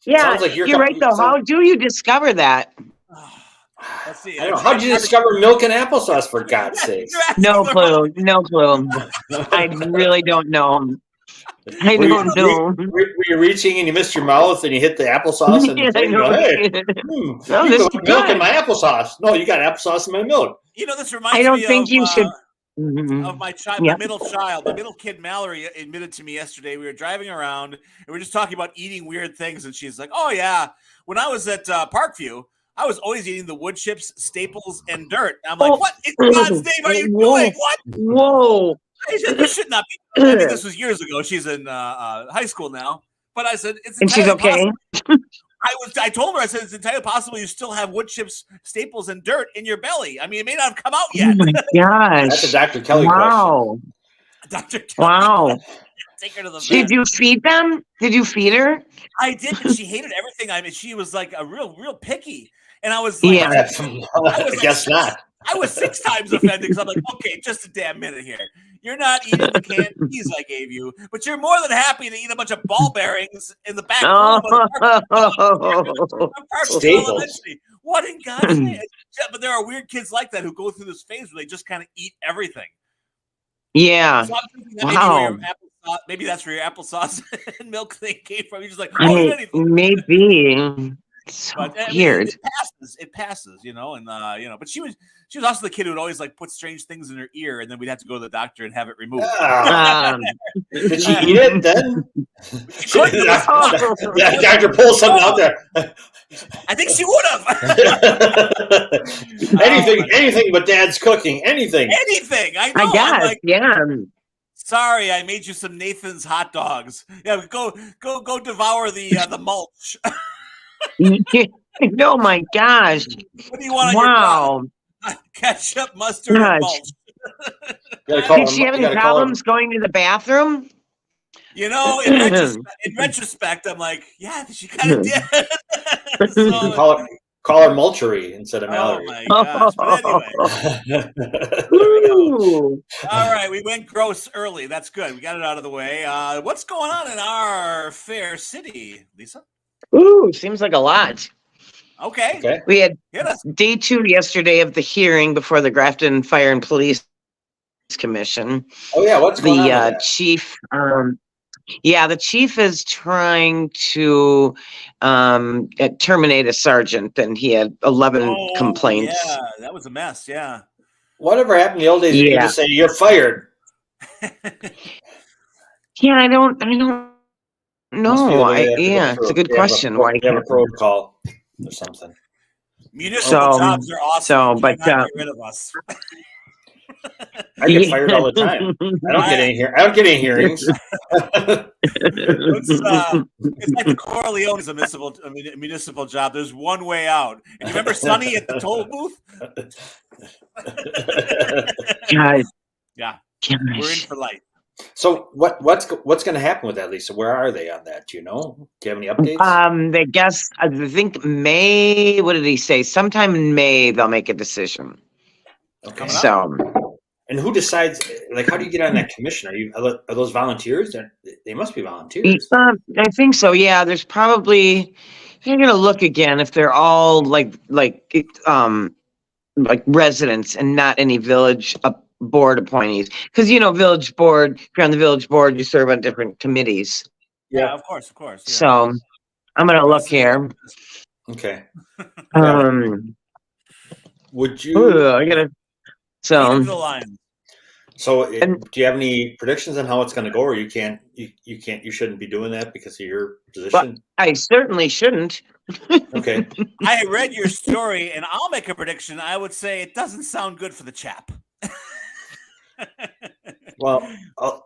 Yeah, Sounds like you're right, though. How do you discover that? Let's see. I don't know. How did you discover milk and applesauce, for God's sake? No clue. No clue. I really don't know. I don't know. Were you reaching and you missed your mouth and you hit the applesauce and Yeah, you go, hey, no, this is milk in good. my applesauce. No, you got applesauce in my milk. You know, this reminds I don't me think of, you should. of my child, my middle child, my middle kid Mallory admitted to me yesterday. We were driving around and we were just talking about eating weird things, and she's like, "Oh yeah, when I was at Parkview, I was always eating the wood chips, staples, and dirt." And I'm like, "What in God's name are you doing? What? Whoa! This should not be." I mean, this was years ago. She's in high school now, but I said it's And she's okay. I told her, I said, it's entirely possible you still have wood chips, staples, and dirt in your belly. I mean, it may not have come out yet. Oh my gosh! That's a Dr. Kelly question. Dr. Kelly. Wow. Take her to the vet. Did you feed them? Did you feed her? I did, but she hated everything. I mean, she was like a real picky. And I was like, Yeah. I guess not. I was 6 times offended because I'm like, okay, just a damn minute here. You're not eating the canned peas I gave you, but you're more than happy to eat a bunch of ball bearings in the back room of Staples. What in God's name? But there are weird kids like that who go through this phase where they just kind of eat everything. Yeah. So Wow. maybe that's where your applesauce and milk thing came from. You're just like, Maybe. So weird. It passes, you know, and but she was also the kid who would always like put strange things in her ear, and then we'd have to go to the doctor and have it removed. Did she eat it then? Yeah, doctor pulled something out there. I think she would have. anything but Dad's cooking. Anything. I know. I guess. Like, yeah. Sorry, I made you some Nathan's hot dogs. Yeah, go devour the mulch. Oh my gosh! What do you want? Wow! Ketchup, mustard, and mulch. Did she have any problems going to the bathroom? You know, in retrospect, I'm like, yeah, she kind of did. So, call her Mulchery instead of Mallory. Oh my gosh! But anyway. All right, we went gross early. That's good. We got it out of the way. What's going on in our fair city, Lisa? Ooh, seems like a lot. Okay. We had day 2 yesterday of the hearing before the Grafton Fire and Police Commission. Oh yeah, what's going on? The chief. The chief is trying to terminate a sergeant, and he had 11 complaints. Yeah, that was a mess. Yeah. Whatever happened in the old days, you just say you're fired. Yeah, I don't know. It's a good question. Why you have a protocol or something? Municipal jobs are awesome. But get rid of us. I get fired all the time. I don't get any hearings. It's like the Corleone is a municipal job. There's one way out. And you remember Sonny at the toll booth? God. Yeah. Gosh. We're in for life. So what's going to happen with that, Lisa? Where are they on that? Do you know? Do you have any updates? They guess I think May. What did he say? Sometime in May they'll make a decision. Okay. So, and who decides? Like, how do you get on that commission? Are those volunteers? They must be volunteers. I think so. Yeah, there's probably. You're gonna look again if they're all like residents and not any village board appointees, because village board. If you're on the village board, you serve on different committees. Yeah, of course. Yeah. So, I'm gonna look here. Okay. Would you? I gotta. So. So, do you have any predictions on how it's going to go, or you can't? You shouldn't be doing that because of your position. Well, I certainly shouldn't. Okay. I read your story, and I'll make a prediction. I would say it doesn't sound good for the chap. Well,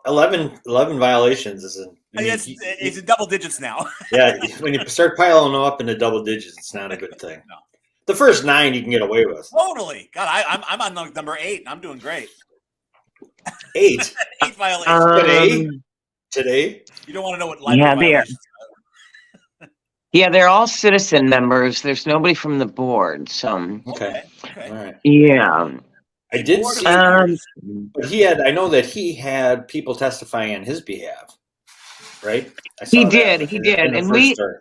11 violations is it's in double digits now. Yeah, when you start piling them up into double digits, it's not a good thing. No. The first 9 you can get away with. Totally. God, I'm on number 8, and I'm doing great. 8? 8 violations. Today? You don't want to know what life violations Yeah, they're all citizen members. There's nobody from the board. So Okay. Okay. All right. yeah. I did Board of see, Directors. but he had. I know that he had people testifying on his behalf, right? I He saw that did, he in did. the And first story.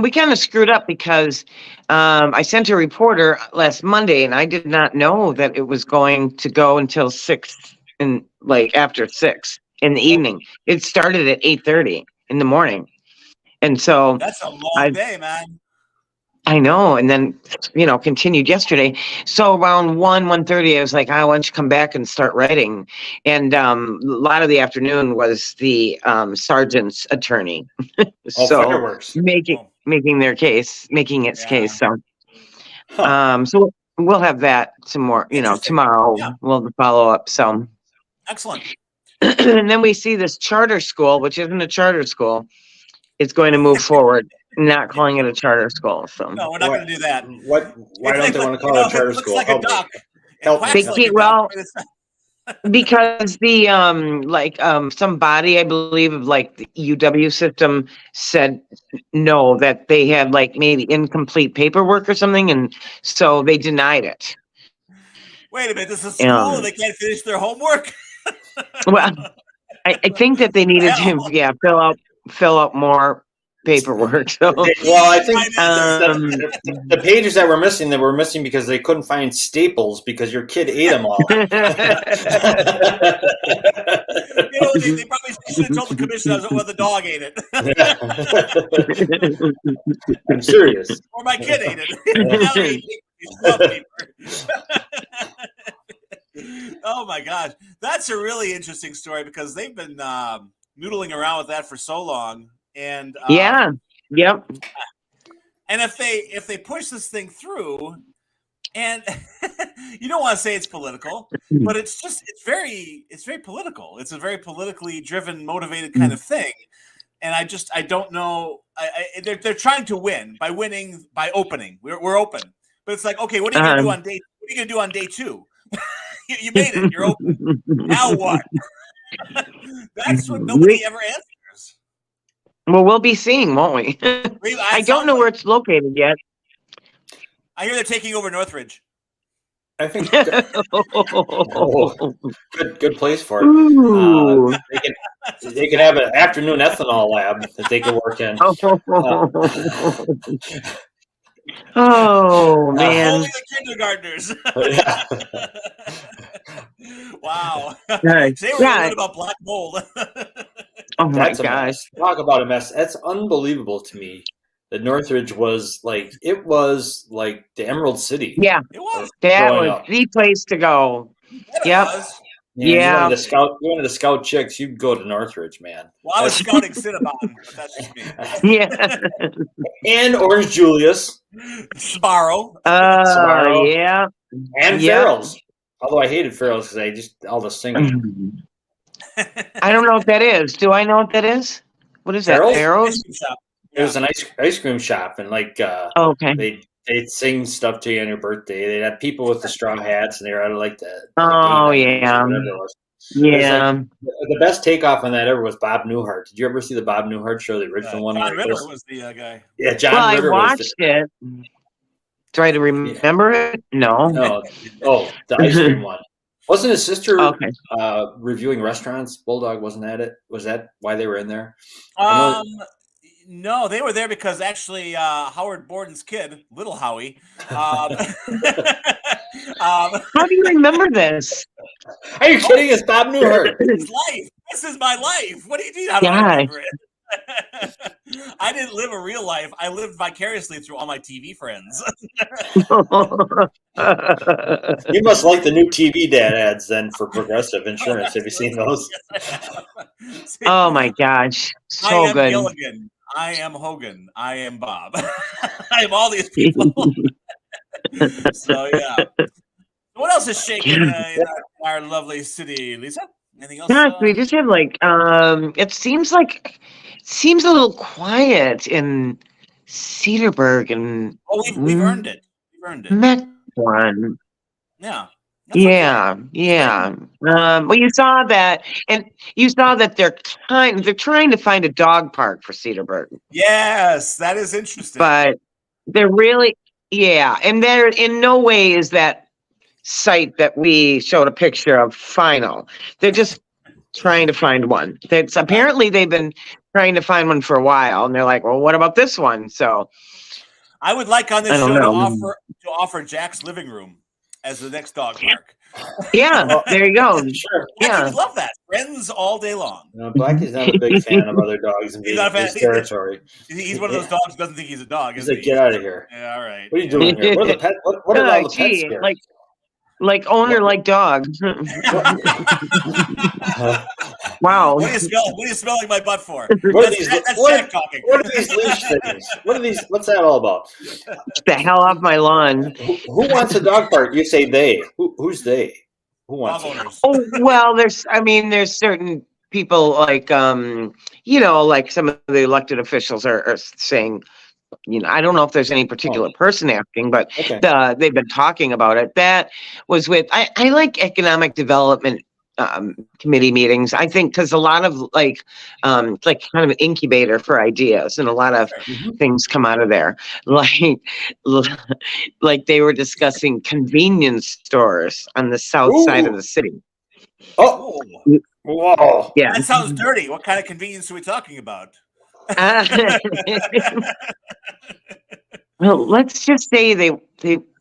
we kind of screwed up because I sent a reporter last Monday and I did not know that it was going to go until 6 and like after 6 in the evening. It started at 8:30 in the morning. And so That's a long day, man. I know, and then continued yesterday. So around 1:30, I was like, why don't you come back and start writing? And a lot of the afternoon was the sergeant's attorney. Oh, So fireworks. making their case, making its case. So Huh. so we'll have that some more, Interesting. tomorrow. Yeah. We'll follow up. So Excellent. and then we see this charter school, which isn't a charter school. It's going to move forward, not calling it a charter school. So No, we're not going to do that. What? Why don't they want to call it a charter school? It looks like a duck. Help me. Quacks like a duck, Well, but it's not. because the some body, I believe, of like the UW system said no, that they had like maybe incomplete paperwork or something, and so they denied it. Wait a minute, this is a school and they can't finish their homework? Well, I think that they needed to fill out more paperwork. So well, I think the pages that were missing because they couldn't find staples because your kid ate them all. They probably should have told the commissioner whether the dog ate it. I'm serious. Or my kid ate it. Oh my gosh, that's a really interesting story because they've been noodling around with that for so long, and yep. And if they push this thing through, and you don't want to say it's political, but it's very political. It's a very politically driven, motivated kind of thing, and I don't know. They're trying to win by opening. We're open, but it's like, okay, what are you gonna do on day? What are you gonna do on day 2? You made it. You're open. Now what? That's what nobody ever answers. Well, we'll be seeing, won't we? I don't know where it's located yet. I hear they're taking over Northridge. I think good place for it. They can have an afternoon ethanol lab that they can work in. Oh man! Only the kindergartners. Wow. Today we're learning about black mold. Oh my gosh! Talk about a mess. That's unbelievable to me. That Northridge was like the Emerald City. Yeah, it was. That was the place to go. Yep. Yeah. You wanted to scout chicks, you'd go to Northridge, man. Well, I was scouting Cinnabon, but that's just me. Yeah. And Orange Julius. Sbarro. Yeah. And Farrell's. Although I hated Farrell's because all the singing. I don't know what that is. Do I know what that is? What is that? Farrell's? It was an ice cream shop, and okay. They'd sing stuff to you on your birthday. They'd have people with the straw hats, and they were out of like the. Oh yeah. Yeah. The best takeoff on that ever was Bob Newhart. Did you ever see the Bob Newhart show, the original one? John Ritter was the guy. Yeah, John Ritter. I watched it. Try to remember it. No. Oh, the ice cream one. Wasn't his sister reviewing restaurants? Bulldog, wasn't that it? Was that why they were in there? No, they were there because actually Howard Borden's kid, Little Howie. How do you remember this? Are you kidding? It's Bob Newhart. His life. This is my life. What do you mean? How do I remember it? I didn't live a real life. I lived vicariously through all my TV friends. You must like the new TV dad ads then for Progressive Insurance. Have you seen those? Oh my gosh. So good. Gilligan. I am Hogan. I am Bob. I am all these people. So yeah. What else is shaking in our lovely city, Lisa? Anything else? Gosh, we just have it seems a little quiet in Cedarburg and. Oh, we've earned it. We've earned it. Met one. Yeah. Yeah, yeah. Well, you saw that, and you saw that they're trying to find a dog park for Cedarburg, Yes, that is interesting. but they're really, yeah, and they're in no way is that site that we showed a picture of final. They're just trying to find one. That's apparently they've been trying to find one for a while, and they're like, well, what about this one? So I would like on this I don't show to know. offer Jack's living room as the next dog park. Yeah, there you go. Sure. Blackie Yeah. would love that. Friends all day long. No, Blackie's not a big fan of other dogs in He's not a fan. his territory. He's one of those dogs who doesn't think he's a dog. He's Isn't like, he? get out of here. Yeah, all right. What are you doing here? What are the pet? What are all the pets Gee, here? like owner, like dog. Wow. What are you smelling my butt for? What are these? That's What Jack talking. are these leash things? What are these? What's that all about? Get the hell off my lawn. Who wants a dog park? You say they. Who's they? Who wants Dog it? owners. Oh, well, there's certain people like, like some of the elected officials are saying, I don't know if there's any particular person asking, but Okay. they've been talking about it. That was with, I like economic development committee meetings. I think because a lot of it's like kind of an incubator for ideas, and a lot of things come out of there. Like they were discussing convenience stores on the south side of the city. Oh, whoa! Yeah, That sounds dirty. What kind of convenience are we talking about? Well, let's just say they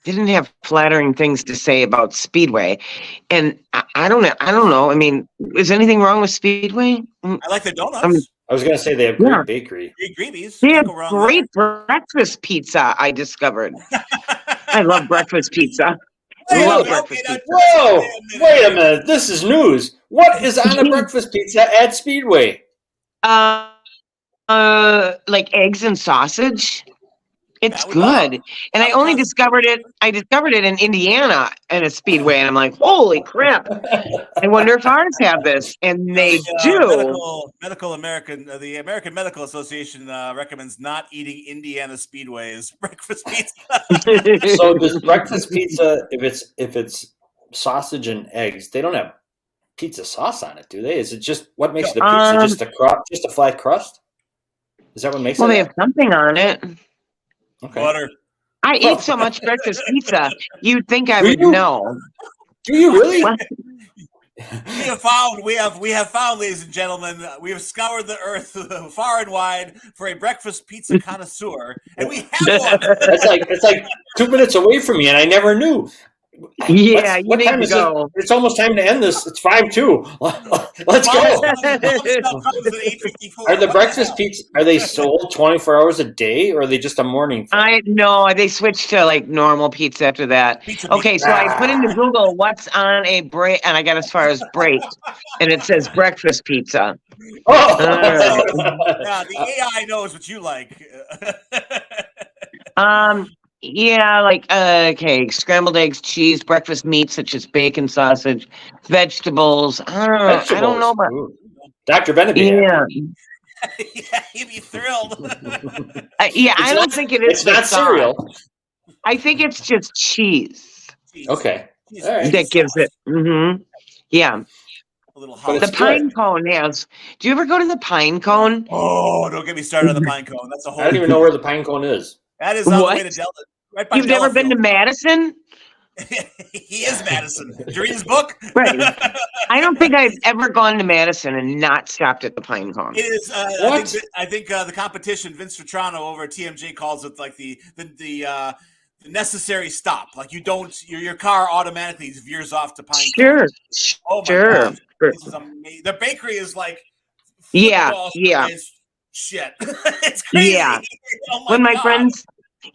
didn't have flattering things to say about Speedway, and I don't know. I mean, is anything wrong with Speedway? I like the donuts. I was gonna say they have great bakery. Great Greebies. They have Can't go wrong great breakfast pizza. I discovered. I love breakfast pizza. there. Love Hey, breakfast okay, pizza. Whoa! Wait a minute. This is news. What is on a breakfast pizza at Speedway? Like eggs and sausage. It's That would love. good. And I only discovered it. I discovered it in Indiana at a Speedway, and I'm like, holy crap! I wonder if ours have this, and they do. Medical American, the American Medical Association recommends not eating Indiana Speedway's breakfast pizza. So this breakfast pizza, if it's sausage and eggs, they don't have pizza sauce on it, do they? Is it just what makes the pizza just a flat crust? Is that what makes it? Well, they have something on it. Okay. Butter. I eat so much breakfast pizza, you'd think I would know. Do you really? We have found, ladies and gentlemen, we have scoured the earth far and wide for a breakfast pizza connoisseur, and we have one. It's like 2 minutes away from me, and I never knew. Yeah, you what need time to is go. It's almost time to end this. It's 5:02. Let's go. Are the breakfast pizzas, are they sold 24 hours a day, or are they just a morning thing? They switched to like normal pizza after that. Okay, so I put into Google what's on a break, and I got as far as break, and it says breakfast pizza. Oh! Yeah, the AI knows what you like. Yeah, like okay, scrambled eggs, cheese, breakfast meats such as bacon, sausage, vegetables. I don't know about. Ooh. Dr. Bennett. Yeah, Yeah, you'd be thrilled. yeah. I don't think it is. It's not cereal. I think it's just cheese. Okay. All right. That gives it. Yeah. A little But it's The pine cone has. Do you ever go to the pine cone? Oh, don't get me started on the pine cone. That's a whole. I don't even know where the pine cone is. That is on the What? way to Delta. Right by You've never been to Madison? He is Madison. Did you read his book? Right. I don't think I've ever gone to Madison and not stopped at the pine cone. It is. I think the competition. Vince Vitrano over at TMJ calls it like the necessary stop. Like you don't. Your car automatically veers off to pine cone. Oh my Sure. God. This is amazing. The bakery is like. Yeah. Shit. It's crazy. Yeah. Oh When my God. friends,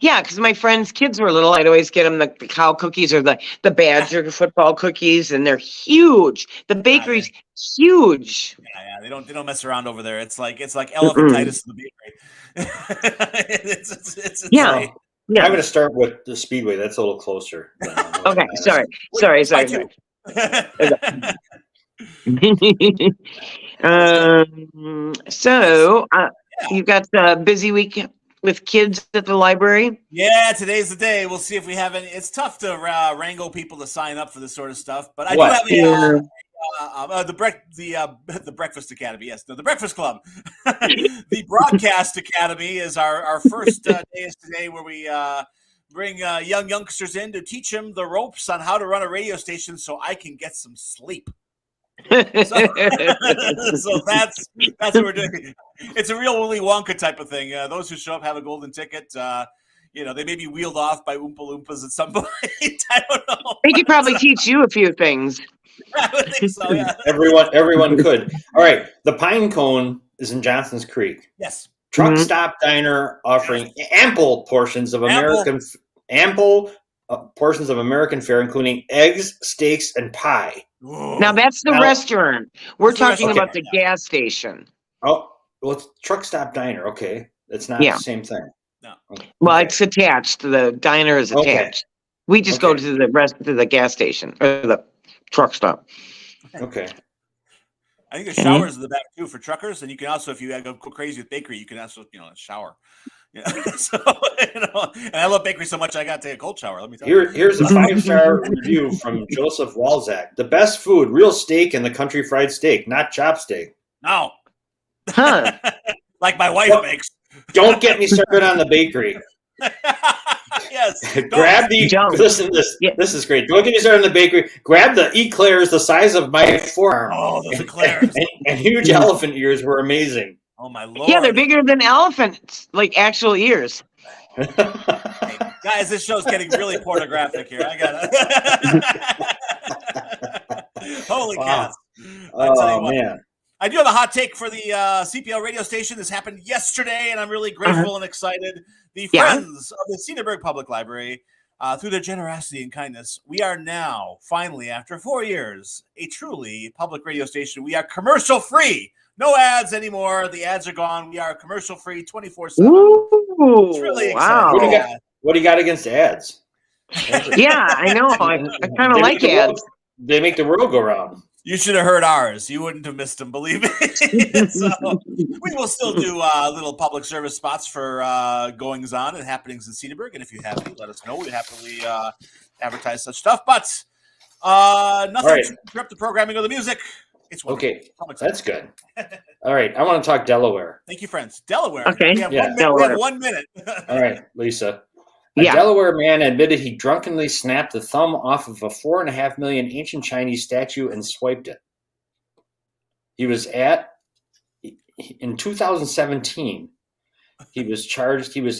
because my friends' kids were little, I'd always get them the cow cookies or the Badger football cookies, and they're huge. The bakery's huge. Yeah, they don't mess around over there. It's like elephantitis in the bakery. it's Yeah. Yeah. I'm going to start with the Speedway. That's a little closer. Okay. Sorry. So you've got a busy week with kids at the library? Yeah, today's the day. We'll see if we have any. It's tough to wrangle people to sign up for this sort of stuff, but I do have the Breakfast Academy. Yes, no, the Breakfast Club. The Broadcast Academy is our first day is today, where we bring young youngsters in to teach them the ropes on how to run a radio station, so I can get some sleep. So that's what we're doing. It's a real Willy Wonka type of thing. Those who show up have a golden ticket. They may be wheeled off by Oompa Loompas at some point. I don't know. They could probably teach you a few things. I would think so, yeah. Everyone could. All right. The Pine Cone is in Johnson's Creek. Yes. Truck Stop Diner offering ample portions of American fare, including eggs, steaks, and pie. Whoa. Now that's the restaurant. We're talking about the gas station. Oh, well, it's Truck Stop Diner. Okay. It's not the same thing. No. Well, it's attached. The diner is attached. We just go to the gas station or the truck stop. Okay. I think there's showers in the back too for truckers, and you can also, if you go crazy with bakery, you can also shower. So and I love bakery so much I got to take a cold shower. Let me tell you. Here's a 5-star review from Joseph Walzak. The best food, real steak and the country fried steak, not chopstick. No. Huh. Like my wife makes. Don't get me started on the bakery. Yes. Grab the listen to this. Yeah. This is great. Don't get me started on the bakery. Grab the eclairs the size of my forearm. Oh, those eclairs. And huge elephant ears were amazing. Oh my Lord. Yeah, they're bigger than elephants, like actual ears. Hey, guys, this show's getting really pornographic here. I got it. Holy cats. Oh, man. I do have a hot take for the CPL radio station. This happened yesterday, and I'm really grateful and excited. The friends of the Cedarburg Public Library, through their generosity and kindness, we are now, finally, after 4 years, a truly public radio station. We are commercial-free. No ads anymore. The ads are gone. We are commercial-free 24/7. It's really exciting. What do you got against ads? Yeah, I know. I kind of like ads. They make the world go round. You should have heard ours. You wouldn't have missed them, believe me. So we will still do little public service spots for goings on and happenings in Cedarburg. And if you have any, let us know. We happily advertise such stuff. But nothing to interrupt the programming or the music. It's wonderful. Okay, that's good. All right, I want to talk Delaware. Thank you, friends. Delaware. Okay. We have 1 minute. All right, Lisa. A Delaware man admitted he drunkenly snapped the thumb off of a $4.5 million ancient Chinese statue and swiped it. In 2017, he was charged. He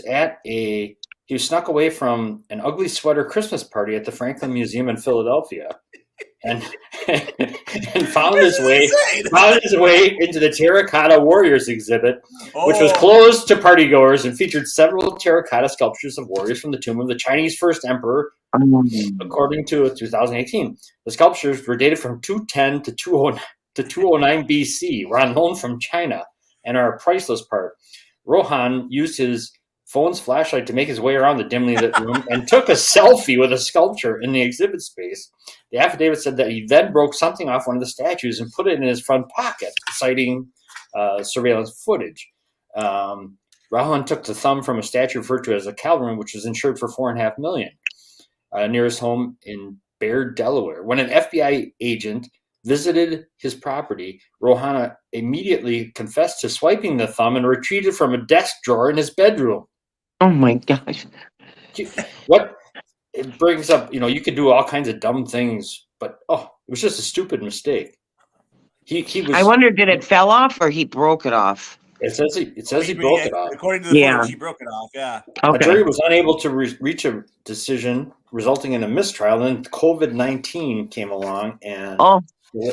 snuck away from an ugly sweater Christmas party at the Franklin Museum in Philadelphia. And found his way into the Terracotta Warriors exhibit, which was closed to partygoers and featured several terracotta sculptures of warriors from the tomb of the Chinese first emperor, according to 2018. The sculptures were dated from 210 to 209 BC, were on loan from China, and are a priceless part. Rohan used his phone's flashlight to make his way around the dimly lit room and took a selfie with a sculpture in the exhibit space. The affidavit said that he then broke something off one of the statues and put it in his front pocket, citing surveillance footage. Rohan took the thumb from a statue referred to as a Calvin, which was insured for $4.5 million, near his home in Baird, Delaware. When an FBI agent visited his property, Rohan immediately confessed to swiping the thumb and retreated from a desk drawer in his bedroom. Oh my gosh. What it brings up, you could do all kinds of dumb things, but it was just a stupid mistake. He was. I wonder, did it fell off or he broke it off? It says he broke it off. According to the footage, he broke it off. Yeah. Okay. A jury was unable to reach a decision, resulting in a mistrial. Then COVID-19 came along and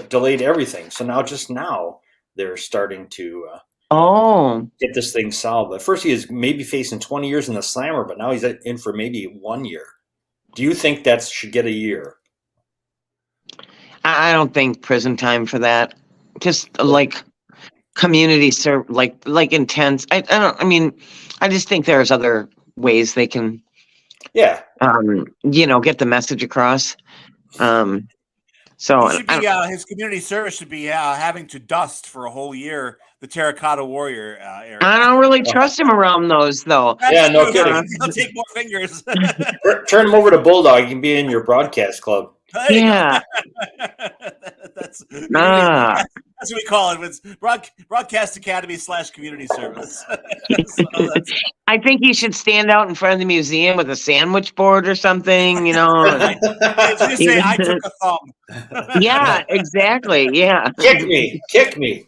delayed everything. So now they're starting to get this thing solved. At first, he is maybe facing 20 years in the slammer, but now he's in for maybe 1 year. Do you think that should get a year? I don't think prison time for that. Just like community serve, like intense. I just think there's other ways they can, get the message across. So he should be, his community service should be having to dust for a whole year the Terracotta Warrior area. I don't really trust him around those, though. Yeah, no kidding. He'll take more fingers. Turn him over to Bulldog. He can be in your broadcast club. Yeah. That's what we call it. It's Broadcast Academy / community service. I think he should stand out in front of the museum with a sandwich board or something, you know. Just say, I took a thumb. Yeah, exactly. Yeah. Kick me.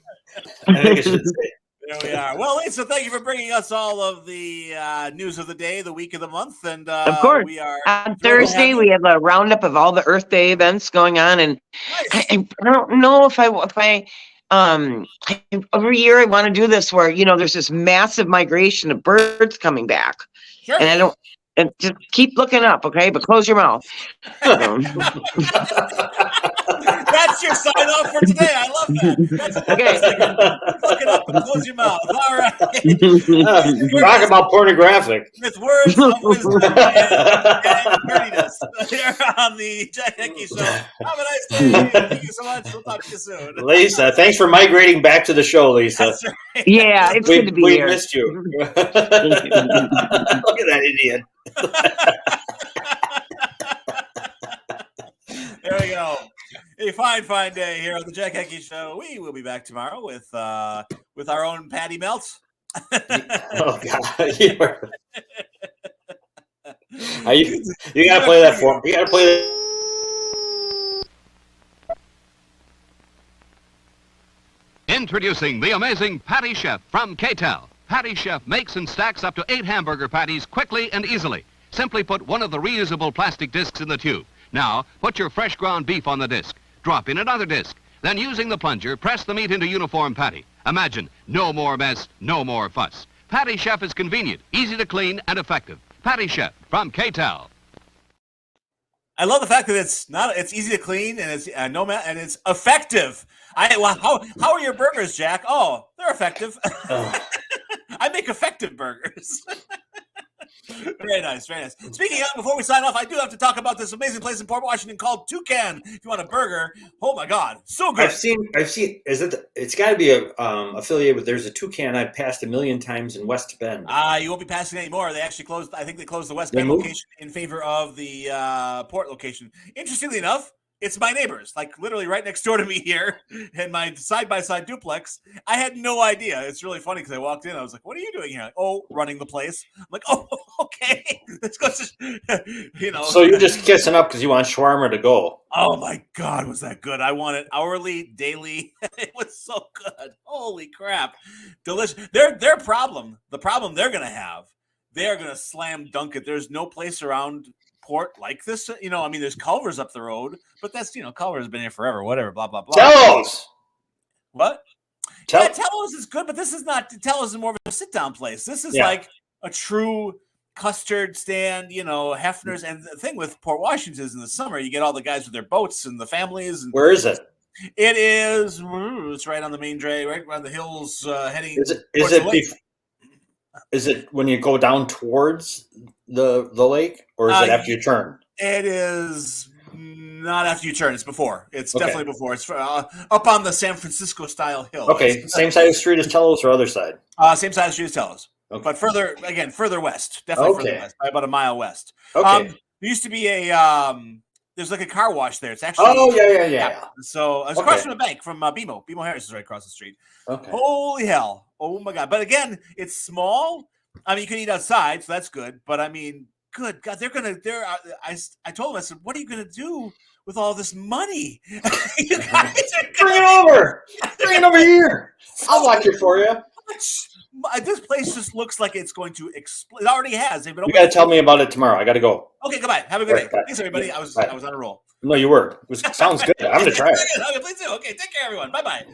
I think it should say. There we are. Well, Lisa, thank you for bringing us all of the news of the day, the week of the month, and of course, we are on Thursday we have a roundup of all the Earth Day events going on, and nice. I don't know if I every year I want to do this where there's this massive migration of birds coming back, Sure. and I don't. And just keep looking up, okay? But close your mouth. That's your sign off for today. I love that. That's look it up and close your mouth. All right. Talk about pornographic. With words of wisdom and dirtiness here on the Jack Henke Show. Have a nice day. Thank you so much. We'll talk to you soon. Lisa, thanks for migrating back to the show, Lisa. That's right. Yeah, it's good to be here. We missed you. Look at that idiot. There we go. A fine day here on the Jack Henke Show. We will be back tomorrow with our own Patty Melt. Oh God! You gotta play that for me. You gotta play that. Introducing the amazing Patty Chef from K-Tel. Patty Chef makes and stacks up to 8 hamburger patties quickly and easily. Simply put one of the reusable plastic discs in the tube. Now, put your fresh ground beef on the disc. Drop in another disc. Then, using the plunger, press the meat into uniform patty. Imagine, no more mess, no more fuss. Patty Chef is convenient, easy to clean, and effective. Patty Chef from K-Tel. I love the fact that it's easy to clean and it's and it's effective. How are your burgers, Jack? Oh, they're effective. Oh. I make effective burgers. Very nice. Speaking of, before we sign off, I do have to talk about this amazing place in Port Washington called Toucan. If you want a burger, oh my God, so good. I've seen. It's got to be affiliated with. There's a Toucan I've passed 1 million times in West Bend. You won't be passing anymore. They actually closed. I think they closed the West Bend location in favor of the Port location. Interestingly enough, it's my neighbors, like literally right next door to me here in my side-by-side duplex. I had no idea. It's really funny because I walked in. I was like, what are you doing here? Like, oh, running the place. I'm like, oh, okay. Let's go. So you're just kissing up because you want shawarma to go. Oh, my God. Was that good? I want it hourly, daily. It was so good. Holy crap. Delicious. The problem they're going to have, they are going to slam dunk it. There's no place around Port like this, there's Culver's up the road, but that's, Culver's has been here forever, whatever, blah, blah, blah. Tello's! What? Yeah, Tello's is good, but this is not, Tello's is more of a sit-down place. This is like a true custard stand, Hefner's, and the thing with Port Washington is in the summer, you get all the guys with their boats and the families. And where is it? It is, it's right on the main drag, right around the hills, heading. Is it when you go down towards the lake, or is it after you turn? It is not after you turn. It's before. It's definitely before. It's up on the San Francisco style hill. Okay, same side of the street as Tello's or other side? Same side of the street as Tello's, but further west. Definitely further west, by about a mile west. Okay. There used to be there's like a car wash there. It's actually. Oh yeah. So it's across from the bank from BMO. BMO Harris is right across the street. Okay. Holy hell! Oh my God! But again, it's small. I mean, you can eat outside, so that's good. But I mean, good God, I told them, I said, what are you gonna do with all this money? You guys Bring it over here. I'll watch it for you. This place just looks like it's going to explode. It already has. You got to tell me about it tomorrow. I got to go. Okay, goodbye. Have a good day. Bye. Thanks, everybody. I was on a roll. No, you were. Sounds good. I'm going to try it. Okay, please do. Okay, take care, everyone. Bye-bye.